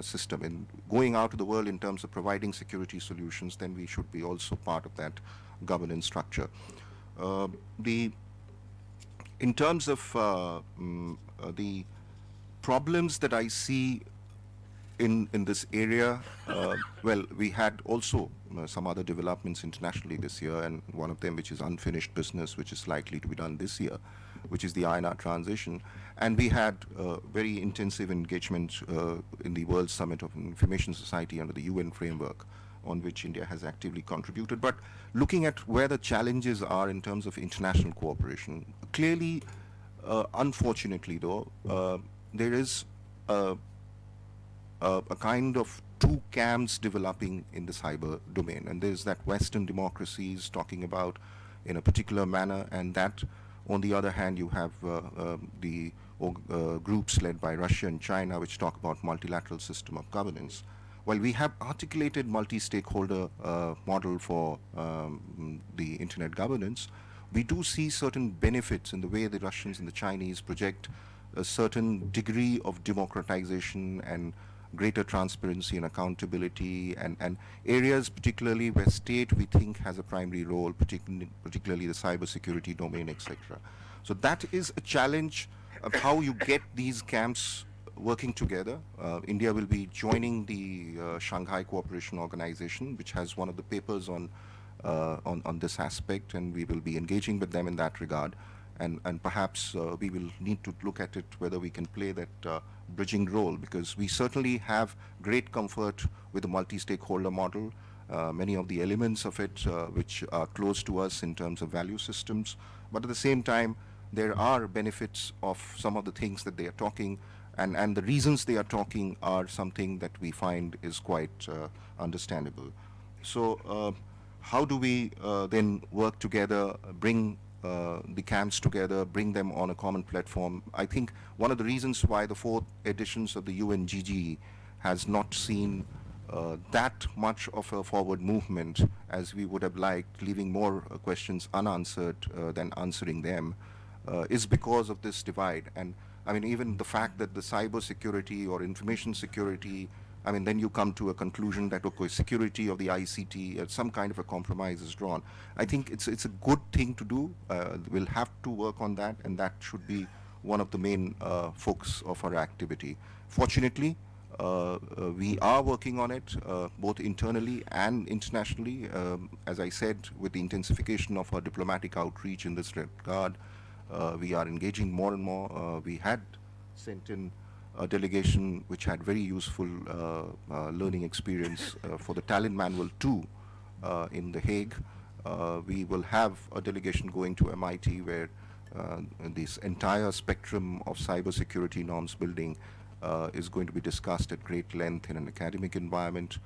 system. And going out to the world in terms of providing security solutions, then we should be also part of that governance structure. In terms of the problems that I see in this area, well, we had also some other developments internationally this year, and one of them, which is unfinished business, which is likely to be done this year, which is the INR transition. And we had very intensive engagement in the World Summit of Information Society under the UN framework, on which India has actively contributed. But looking at where the challenges are in terms of international cooperation, clearly, unfortunately though, there is a kind of two camps developing in the cyber domain, and there's that Western democracies talking about in a particular manner, and that on the other hand you have the groups led by Russia and China which talk about multilateral system of governance. While we have articulated multi-stakeholder model for the internet governance, we do see certain benefits in the way the Russians and the Chinese project a certain degree of democratization and greater transparency and accountability, and areas particularly where state we think has a primary role, particularly the cybersecurity domain, etc. So that is a challenge of how you get these camps working together. India will be joining the Shanghai Cooperation Organization, which has one of the papers on this aspect, and we will be engaging with them in that regard. And perhaps we will need to look at it whether we can play that bridging role, because we certainly have great comfort with the multi-stakeholder model, many of the elements of it which are close to us in terms of value systems, but at the same time there are benefits of some of the things that they are talking, and the reasons they are talking are something that we find is quite understandable. So how do we then work together, bring the camps together, bring them on a common platform? I think one of the reasons why the 4th editions of the UNGG has not seen that much of a forward movement as we would have liked, leaving more questions unanswered than answering them, is because of this divide. And I mean, even the fact that the cyber security or information security, I mean, then you come to a conclusion that, okay, security of the ICT, some kind of a compromise is drawn. I think it's a good thing to do. We'll have to work on that, and that should be one of the main focus of our activity. Fortunately, we are working on it, both internally and internationally. As I said, with the intensification of our diplomatic outreach in this regard, we are engaging more and more. We had sent in a delegation which had very useful learning experience for the Talent Manual 2 in The Hague. We will have a delegation going to MIT where this entire spectrum of cybersecurity norms building is going to be discussed at great length in an academic environment.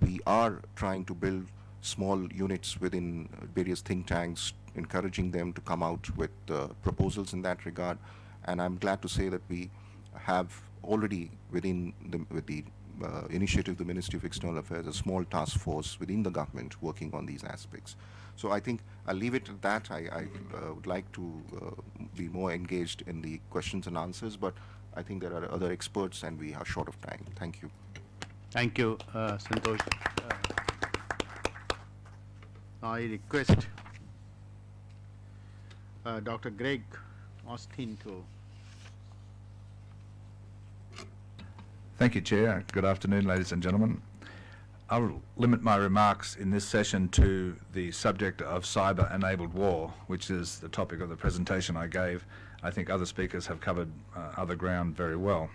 We are trying to build small units within various think tanks, encouraging them to come out with proposals in that regard. And I'm glad to say that we have already with the initiative of the Ministry of External Affairs, a small task force within the government working on these aspects. So I think I'll leave it at that. I would like to be more engaged in the questions and answers, but I think there are other experts and we are short of time. Thank you. Thank you, Santosh. I request Dr. Greg Austin to. Thank you, Chair. Good afternoon, ladies and gentlemen. I'll limit my remarks in this session to the subject of cyber-enabled war, which is the topic of the presentation I gave. I think other speakers have covered other ground very well.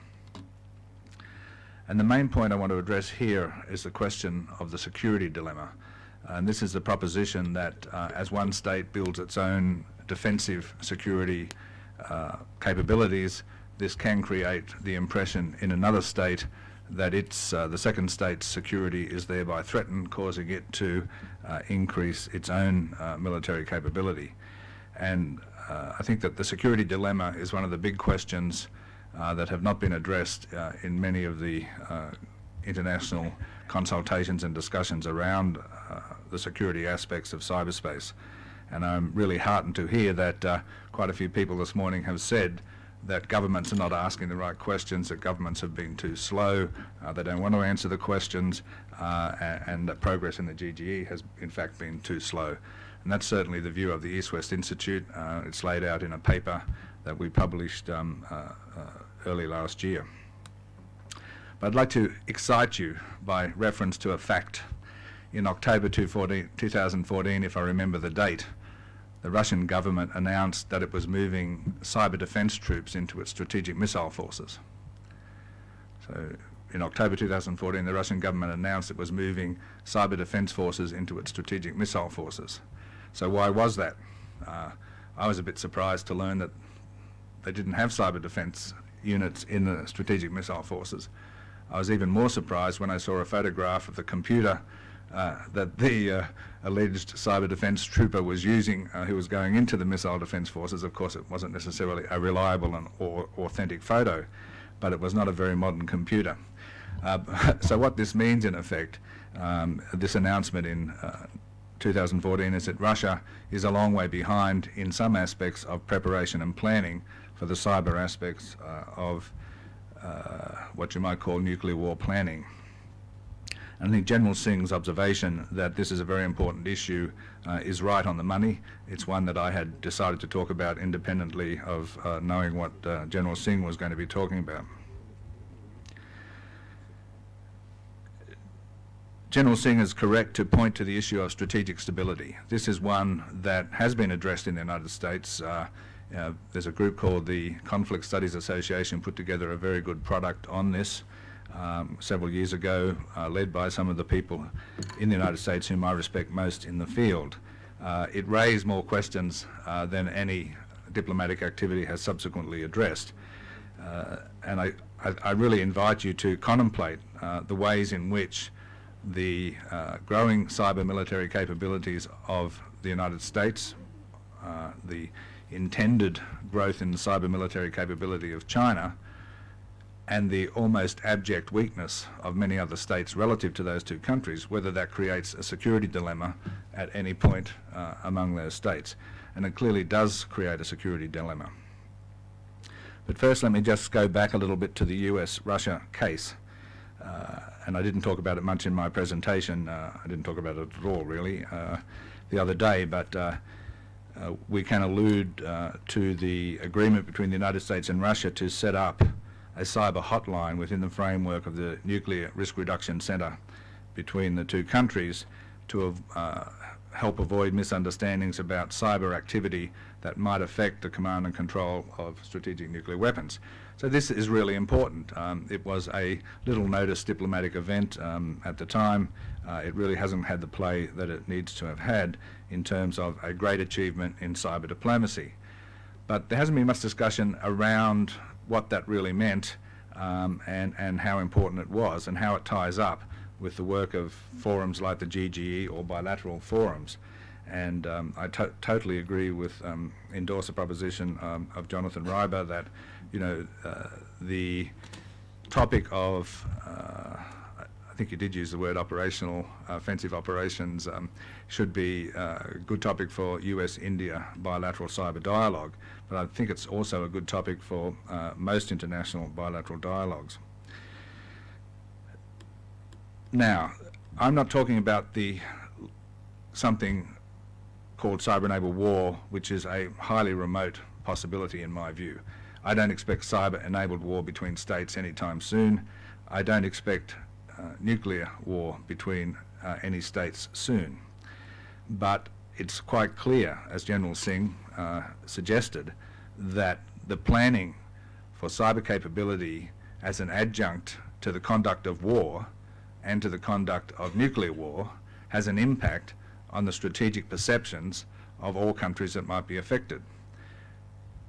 And the main point I want to address here is the question of the security dilemma. And this is the proposition that as one state builds its own defensive security capabilities, this can create the impression in another state that the second state's security is thereby threatened, causing it to increase its own military capability. And I think that the security dilemma is one of the big questions that have not been addressed in many of the international consultations and discussions around the security aspects of cyberspace. And I'm really heartened to hear that quite a few people this morning have said that governments are not asking the right questions, that governments have been too slow, they don't want to answer the questions, and that progress in the GGE has in fact been too slow. And that's certainly the view of the East-West Institute. It's laid out in a paper that we published early last year. But I'd like to excite you by reference to a fact. In October 2014, if I remember the date, the Russian government announced that it was moving cyber defence troops into its strategic missile forces. So in October 2014, the Russian government announced it was moving cyber defence forces into its strategic missile forces. So why was that? I was a bit surprised to learn that they didn't have cyber defence units in the strategic missile forces. I was even more surprised when I saw a photograph of the computer that the alleged cyber defence trooper was using, who was going into the missile defence forces. Of course, it wasn't necessarily a reliable and authentic photo, but it was not a very modern computer. So what this means, in effect, this announcement in 2014, is that Russia is a long way behind in some aspects of preparation and planning for the cyber aspects of what you might call nuclear war planning. And I think General Singh's observation that this is a very important issue is right on the money. It's one that I had decided to talk about independently of knowing what General Singh was going to be talking about. General Singh is correct to point to the issue of strategic stability. This is one that has been addressed in the United States. There's a group called the Conflict Studies Association put together a very good product on this several years ago, led by some of the people in the United States whom I respect most in the field. It raised more questions than any diplomatic activity has subsequently addressed. And I really invite you to contemplate the ways in which the growing cyber military capabilities of the United States, the intended growth in the cyber military capability of China, and the almost abject weakness of many other states relative to those two countries, whether that creates a security dilemma at any point among those states. And it clearly does create a security dilemma. But first, let me just go back a little bit to the US-Russia case. And I didn't talk about it much in my presentation. I didn't talk about it at all, really, the other day, but we can allude to the agreement between the United States and Russia to set up a cyber hotline within the framework of the Nuclear Risk Reduction Center between the two countries to help avoid misunderstandings about cyber activity that might affect the command and control of strategic nuclear weapons. So this is really important. It was a little noticed diplomatic event at the time. It really hasn't had the play that it needs to have had in terms of a great achievement in cyber diplomacy. But there hasn't been much discussion around what that really meant, and how important it was, and how it ties up with the work of forums like the GGE or bilateral forums. And I totally agree with, endorse the proposition of Jonathan Reiber that, the topic of, I think you did use the word operational, offensive operations, should be a good topic for US-India bilateral cyber dialogue, but I think it's also a good topic for most international bilateral dialogues. Now, I'm not talking about something called cyber-enabled war, which is a highly remote possibility in my view. I don't expect cyber-enabled war between states anytime soon. I don't expect nuclear war between any states soon. But it's quite clear, as General Singh suggested, that the planning for cyber capability as an adjunct to the conduct of war and to the conduct of nuclear war has an impact on the strategic perceptions of all countries that might be affected.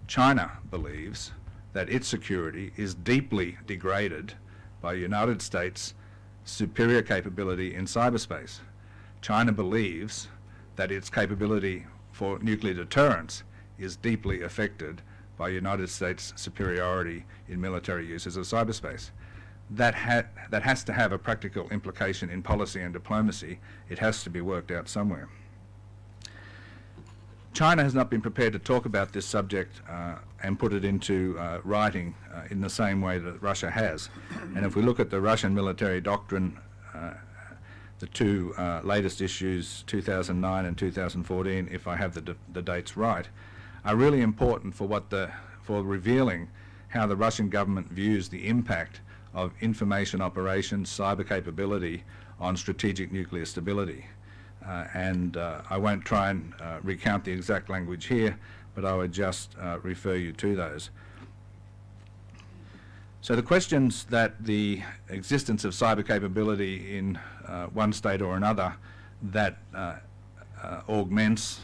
China believes that its security is deeply degraded by the United States' superior capability in cyberspace. China believes that its capability for nuclear deterrence is deeply affected by United States' superiority in military uses of cyberspace. That has to have a practical implication in policy and diplomacy. It has to be worked out somewhere. China has not been prepared to talk about this subject and put it into writing in the same way that Russia has. And if we look at the Russian military doctrine, the two latest issues, 2009 and 2014, if I have the dates right, are really important for revealing how the Russian government views the impact of information operations, cyber capability on strategic nuclear stability. I won't try and recount the exact language here, but I would just refer you to those. So the questions that the existence of cyber capability in one state or another that augments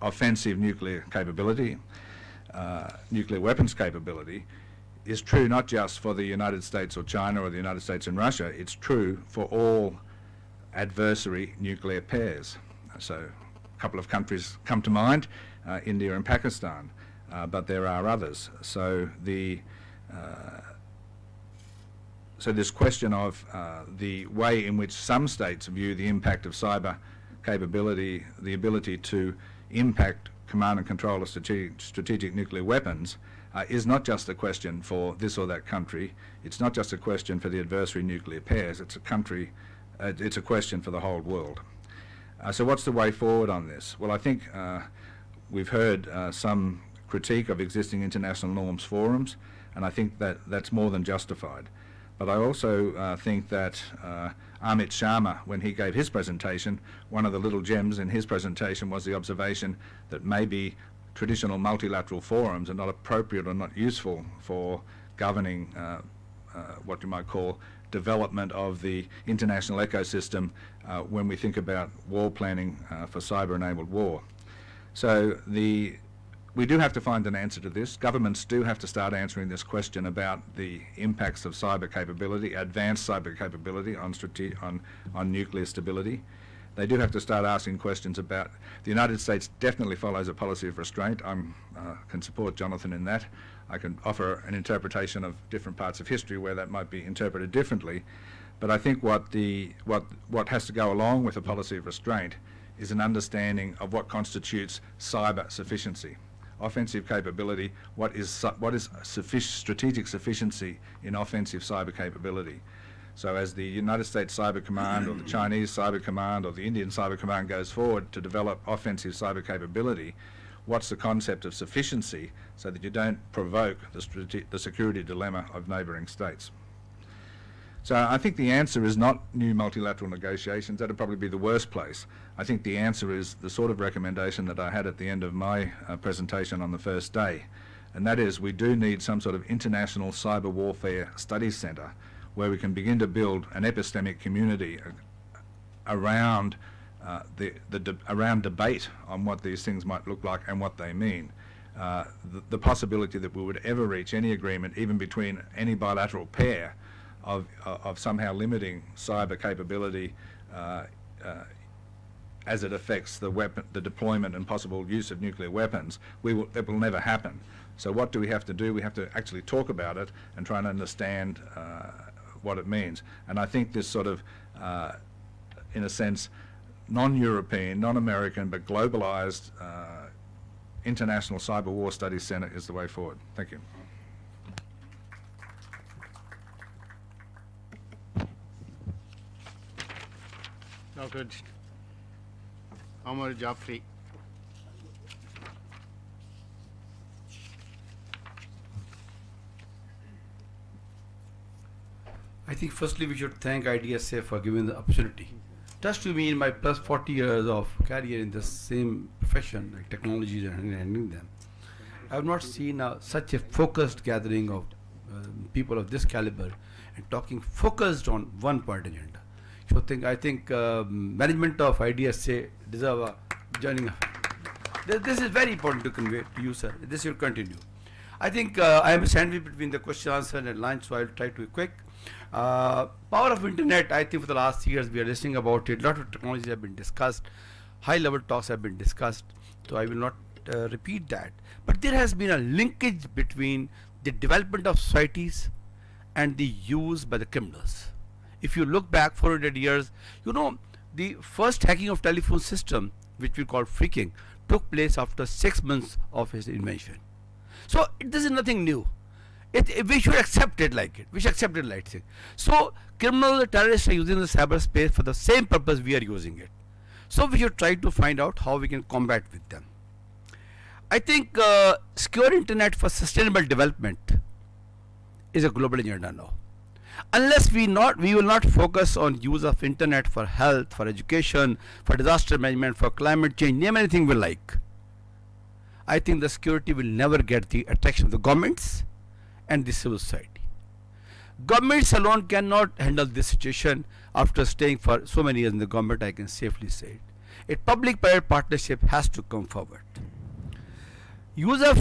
offensive nuclear capability, nuclear weapons capability, is true not just for the United States or China or the United States and Russia, it's true for all adversary nuclear pairs. So a couple of countries come to mind, India and Pakistan, but there are others. So so this question of the way in which some states view the impact of cyber capability, the ability to impact command and control of strategic nuclear weapons, is not just a question for this or that country. It's not just a question for the adversary nuclear pairs. It's a question for the whole world. So what's the way forward on this? Well, I think we've heard some critique of existing international norms forums, and I think that that's more than justified. But I also think that Amit Sharma, when he gave his presentation, one of the little gems in his presentation was the observation that maybe traditional multilateral forums are not appropriate or not useful for governing what you might call development of the international ecosystem when we think about war planning for cyber-enabled war. So we do have to find an answer to this. Governments do have to start answering this question about the impacts of cyber capability, advanced cyber capability on nuclear stability. They do have to start asking questions about, the United States definitely follows a policy of restraint. I can support Jonathan in that. I can offer an interpretation of different parts of history where that might be interpreted differently. But I think what has to go along with a policy of restraint is an understanding of what constitutes cyber sufficiency. Offensive capability, what is strategic sufficiency in offensive cyber capability. So as the United States Cyber Command or the Chinese Cyber Command or the Indian Cyber Command goes forward to develop offensive cyber capability, what's the concept of sufficiency so that you don't provoke the security dilemma of neighbouring states? So I think the answer is not new multilateral negotiations. That would probably be the worst place. I think the answer is the sort of recommendation that I had at the end of my presentation on the first day, and that is we do need some sort of international cyber warfare studies centre where we can begin to build an epistemic community around around debate on what these things might look like and what they mean. The possibility that we would ever reach any agreement, even between any bilateral pair, of somehow limiting cyber capability as it affects the deployment and possible use of nuclear weapons, that will never happen. So what do we have to do? We have to actually talk about it and try and understand what it means. And I think this sort of, in a sense, non-European, non-American, but globalized International Cyber War Studies Centre is the way forward. Thank you. Dr. Amar Jaffrey. I think firstly we should thank IDSA for giving the opportunity. Just to me, in my plus 40 years of career in the same profession, like technologies and handling them, I have not seen such a focused gathering of people of this caliber and talking focused on one point agenda. So I think management of IDSA deserve a joining. This is very important to convey to you, sir. This will continue. I think I am a sandwich between the question, answer and lunch, so I will try to be quick. Power of internet, I think for the last years we are listening about it. A lot of technologies have been discussed. High level talks have been discussed. So I will not repeat that. But there has been a linkage between the development of societies and the use by the criminals. If you look back 400 years, you know, the first hacking of telephone system, which we call phreaking, took place after 6 months of his invention. So this is nothing new. We should accept it like it. We should accept it like it. So criminals, terrorists are using the cyberspace for the same purpose we are using it. So we should try to find out how we can combat with them. I think secure internet for sustainable development is a global agenda now. Unless we will not focus on use of internet for health, for education, for disaster management, for climate change, name anything we like. I think the security will never get the attraction of the governments and the civil society. Governments alone cannot handle this situation. After staying for so many years in the government, I can safely say it. A public-private partnership has to come forward. Use of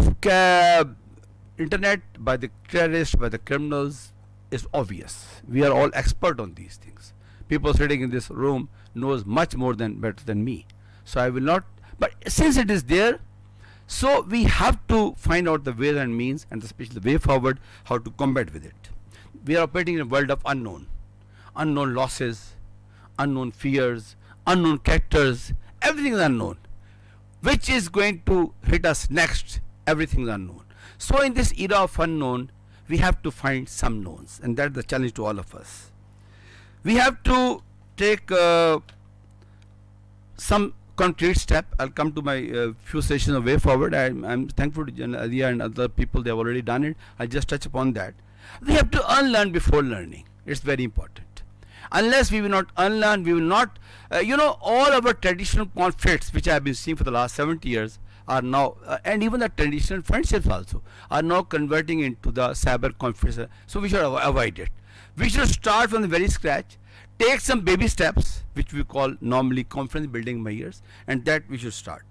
internet by the terrorists, by the criminals is obvious. We are all expert on these things. People sitting in this room knows much more better than me. So I will not, but since it is there, so we have to find out the ways and means, and especially the way forward, how to combat with it. We are operating in a world of unknown losses, unknown fears, unknown characters, everything is unknown. Which is going to hit us next? Everything is unknown. So in this era of unknown, we have to find some knowns, and that's the challenge to all of us. We have to take some concrete step. I'll come to my few sessions of way forward. I'm thankful to Adia and other people, they have already done it. I'll just touch upon that. We have to unlearn before learning. It's very important. Unless we will not unlearn, we will not, all our traditional conflicts which I have been seeing for the last 70 years are now, and even the traditional friendships also, are now converting into the cyber conflicts. So we should avoid it. We should start from the very scratch, take some baby steps, which we call normally confidence building measures, and that we should start.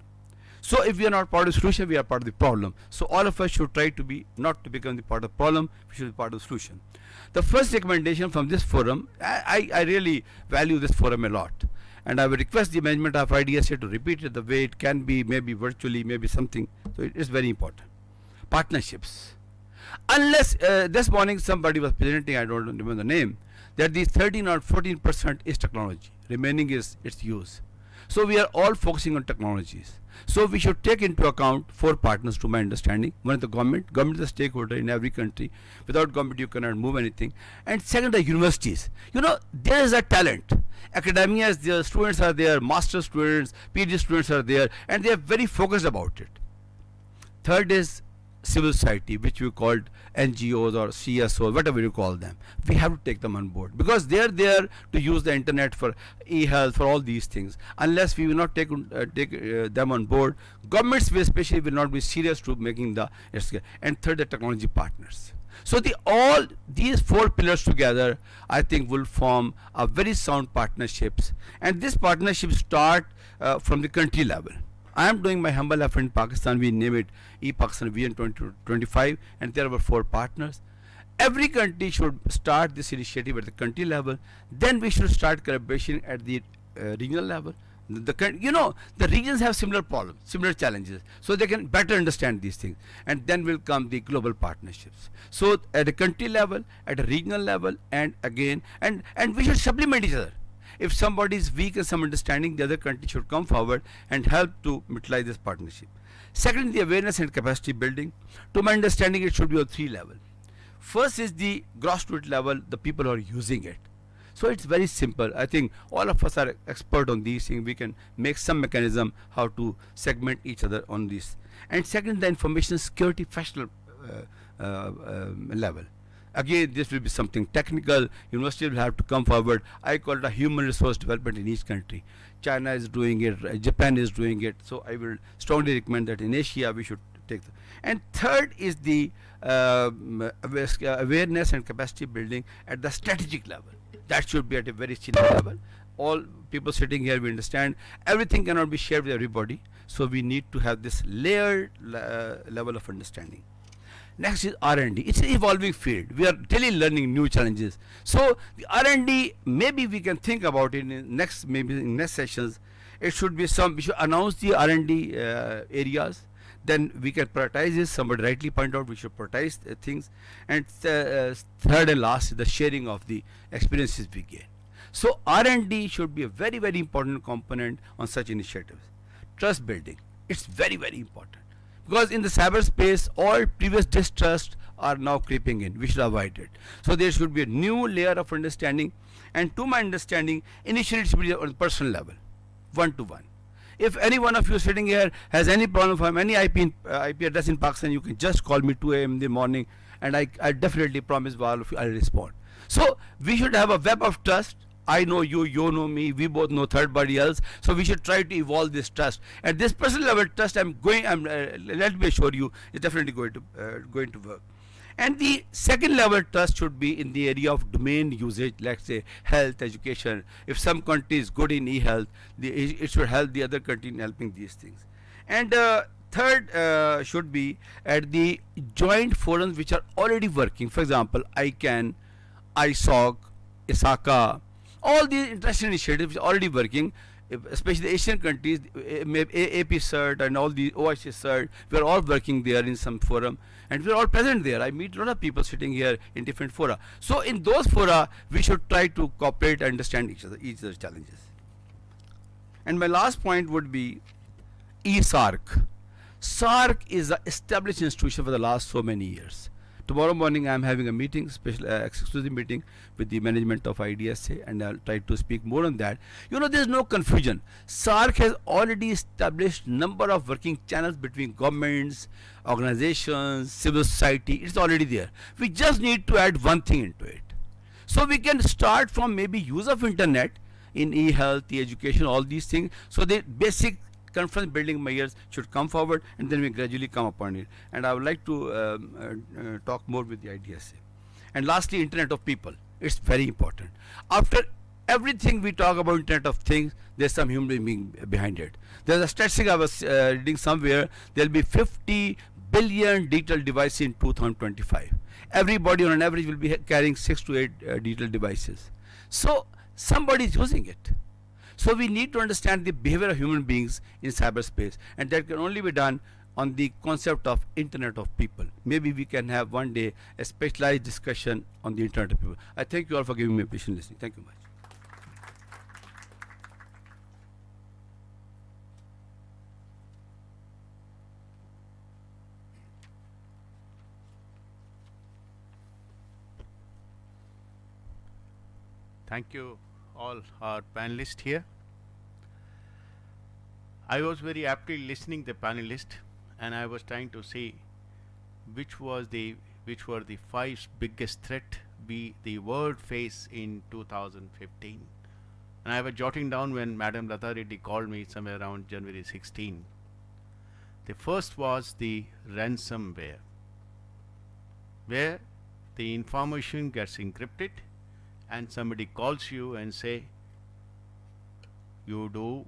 So if we are not part of the solution, we are part of the problem. So all of us should try to be, not to become the part of the problem, we should be part of the solution. The first recommendation from this forum, I really value this forum a lot. And I will request the management of IDSA to repeat it the way it can be, maybe virtually, maybe something. So it is very important. Partnerships. Unless this morning somebody was presenting, I don't remember the name, that the 13 or 14% is technology, remaining is its use. So we are all focusing on technologies. So we should take into account 4 partners to my understanding. One is the government. Government is a stakeholder in every country. Without government you cannot move anything. And second, the universities. There is a talent. Academia is there, students are there, master students, PhD students are there, and they are very focused about it. Third is civil society, which we called NGOs or CSOs, whatever you call them. We have to take them on board because they are there to use the internet for e-health, for all these things. Unless we will not take them on board, governments especially will not be serious to making the. And third, the technology partners. So all these four pillars together, I think, will form a very sound partnerships, and this partnership start from the country level. I am doing my humble effort in Pakistan. We name it E-Pakistan Vision 2025, and there are four partners. Every country should start this initiative at the country level. Then we should start collaboration at the regional level. The regions have similar problems, similar challenges, so they can better understand these things, and then will come the global partnerships. So at a country level, at a regional level, and again, and we should supplement each other. If somebody is weak in some understanding, the other country should come forward and help to utilize this partnership. Second, the awareness and capacity building. To my understanding, it should be on three levels. First is the grassroots level, the people who are using it. So it's very simple. I think all of us are expert on these things. We can make some mechanism how to segment each other on this. And second, the information security professional level. Again, this will be something technical. University will have to come forward. I call it a human resource development in each country. China is doing it, Japan is doing it. So I will strongly recommend that in Asia we should take. And third is the awareness and capacity building at the strategic level. That should be at a very senior level. All people sitting here, we understand everything cannot be shared with everybody. So we need to have this layered level of understanding. Next is R&D. It's an evolving field. We are daily learning new challenges. So the R&D, maybe we can think about it in next sessions. It should be we should announce the R&D areas. Then we can prioritize this. Somebody rightly pointed out we should prioritize things. And third and last is the sharing of the experiences we gain. So R&D should be a very, very important component on such initiatives. Trust building. It's very, very important. Because in the cyberspace, all previous distrust are now creeping in. We should avoid it. So there should be a new layer of understanding. And to my understanding, initially it should be on personal level, one-to-one. If any one of you sitting here has any problem from any IP address in Pakistan, you can just call me 2 a.m. in the morning, and I definitely promise all of you I'll respond. So we should have a web of trust. I know you, you know me, we both know third party else. So we should try to evolve this trust. At this personal level trust, let me assure you, is definitely going to work. And the second level trust should be in the area of domain usage, let's say health, education. If some country is good in e-health, it should help the other country in helping these things. And third should be at the joint forums which are already working. For example, ICANN, ISOC, ISACA, all these international initiatives are already working. Especially the Asian countries, AP CERT and all the OIC CERT, we are all working there in some forum, and we are all present there. I meet a lot of people sitting here in different fora. So in those fora, we should try to cooperate and understand each other's challenges. And my last point would be eSARC. SARC is an established institution for the last so many years. Tomorrow morning I am having a meeting, exclusive meeting with the management of IDSA, and I'll try to speak more on that. There's no confusion. SARC has already established number of working channels between governments, organizations, civil society. It's already there. We just need to add one thing into it. So we can start from maybe use of internet in e-health, e-education, all these things. So the basic conference building measures should come forward, and then we gradually come upon it. And I would like to talk more with the IDSA. And lastly, Internet of People. It's very important. After everything we talk about Internet of Things, there's some human being behind it. There's a statistic I was reading somewhere. There'll be 50 billion digital devices in 2025. Everybody on an average will be carrying 6 to 8 digital devices. So somebody is using it. So we need to understand the behavior of human beings in cyberspace, and that can only be done on the concept of Internet of People. Maybe we can have one day a specialized discussion on the Internet of People. I thank you all for giving me a patient listening. Thank you much. Thank you all our panelists here. I was very aptly listening the panelist, and I was trying to see which were the 5 biggest threat the world face in 2015. And I was jotting down when Madam Lata Reddy called me somewhere around January 16. The first was the ransomware, where the information gets encrypted and somebody calls you and say you do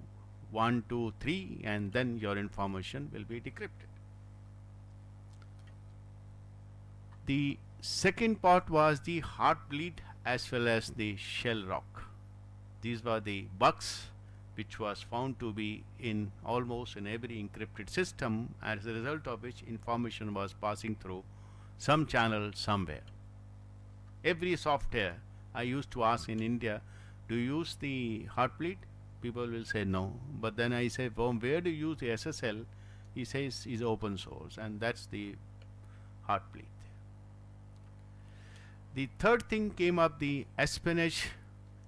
1, 2, 3 and then your information will be decrypted. The second part was the heartbleed as well as the shell rock. These were the bugs which was found to be in almost in every encrypted system, as a result of which information was passing through some channel somewhere. Every software, I used to ask in India, do you use the heartbleed? People will say no. But then I say, from where do you use the SSL? He says is open source, and that's the heartbleed. The third thing came up, the espionage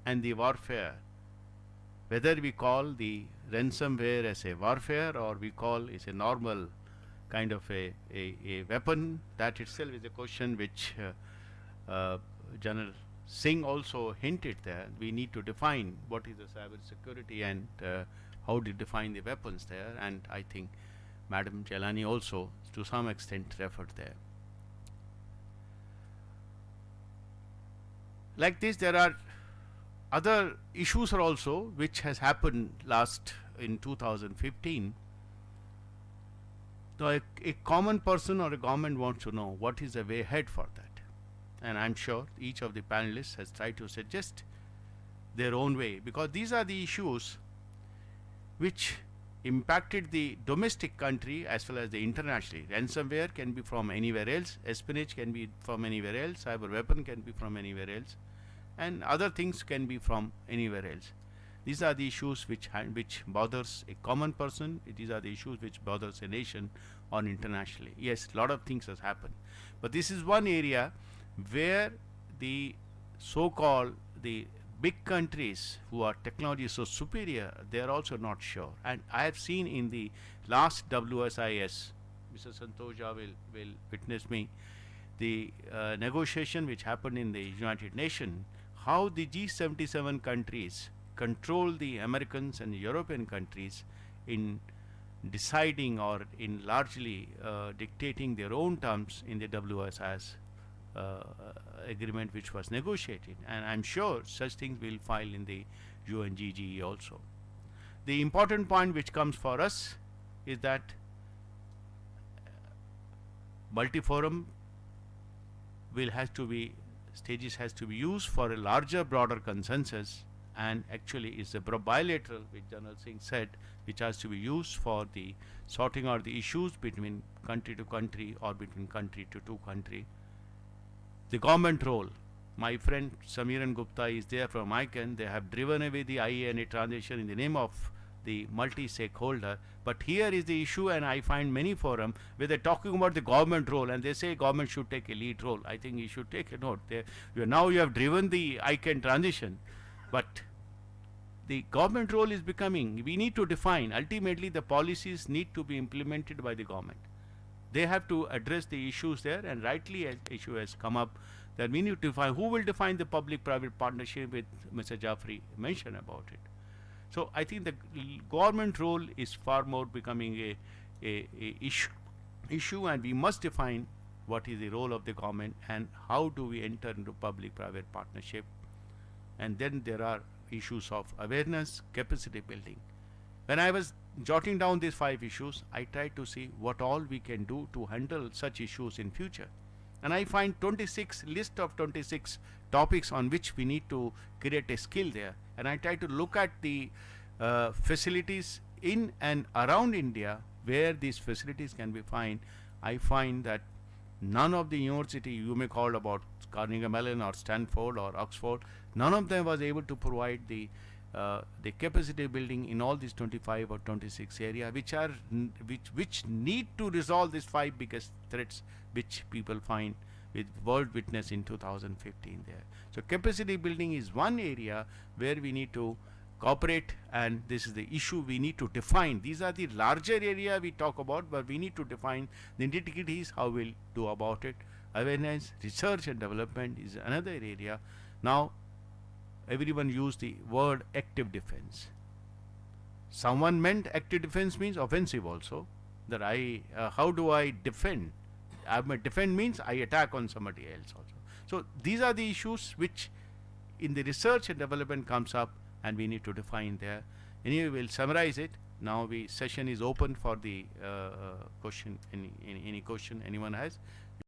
and the warfare. Whether we call the ransomware as a warfare or we call it a normal kind of a weapon, that itself is a question which General Singh also hinted there. We need to define what is the cyber security and how to define the weapons there, and I think Madam Jelani also to some extent referred there. Like this, there are other issues are also which has happened last in 2015. So a common person or a government wants to know what is the way ahead for that, and I'm sure each of the panelists has tried to suggest their own way, because these are the issues which impacted the domestic country as well as the internationally. Ransomware can be from anywhere else, espionage can be from anywhere else, cyber weapon can be from anywhere else, and other things can be from anywhere else. These are the issues which bothers a common person. These are the issues which bothers a nation or internationally. Yes, a lot of things has happened, but this is one area where the so-called the big countries who are technology so superior, they are also not sure. And I have seen in the last WSIS, Mr. Santoja will witness me, the negotiation which happened in the United Nations, how the G77 countries control the Americans and European countries in deciding or in largely dictating their own terms in the WSIS agreement which was negotiated, and I'm sure such things will file in the UNGGE also. The important point which comes for us is that multi-forum stages has to be used for a larger, broader consensus, and actually is a bilateral, which General Singh said, which has to be used for the sorting out the issues between country to country or between country to country. The government role, my friend Samiran Gupta is there from ICANN. They have driven away the IANA transition in the name of the multi-stakeholder, but here is the issue, and I find many forums where they're talking about the government role and they say government should take a lead role. I think you should take a note. Now you have driven the ICANN transition, but the government role is becoming, we need to define, ultimately the policies need to be implemented by the government. They have to address the issues there, and rightly an issue has come up that we need to define who will define the public-private partnership, with Mr. Jaffrey mentioned about it. So I think the government role is far more becoming a issue, and we must define what is the role of the government and how do we enter into public-private partnership. And then there are issues of awareness, capacity building. When I was jotting down these 5 issues, I tried to see what all we can do to handle such issues in future. And I find list of 26 topics on which we need to create a skill there. And I try to look at the facilities in and around India where these facilities can be found. I find that none of the university you may call about Carnegie Mellon or Stanford or Oxford, none of them was able to provide the capacity building in all these 25 or 26 area which need to resolve these 5 biggest threats which people find with world witness in 2015 there. So capacity building is one area where we need to cooperate, and this is the issue we need to define. These are the larger area we talk about, but we need to define the nitty-gritties, how we'll do about it. Awareness, research and development is another area. Now everyone used the word active defense. Someone meant active defense means offensive also, that how do I defend? Defend means I attack on somebody else also. So these are the issues which in the research and development comes up, and we need to define there. Anyway, we'll summarize it. Now the session is open for the question, any question anyone has.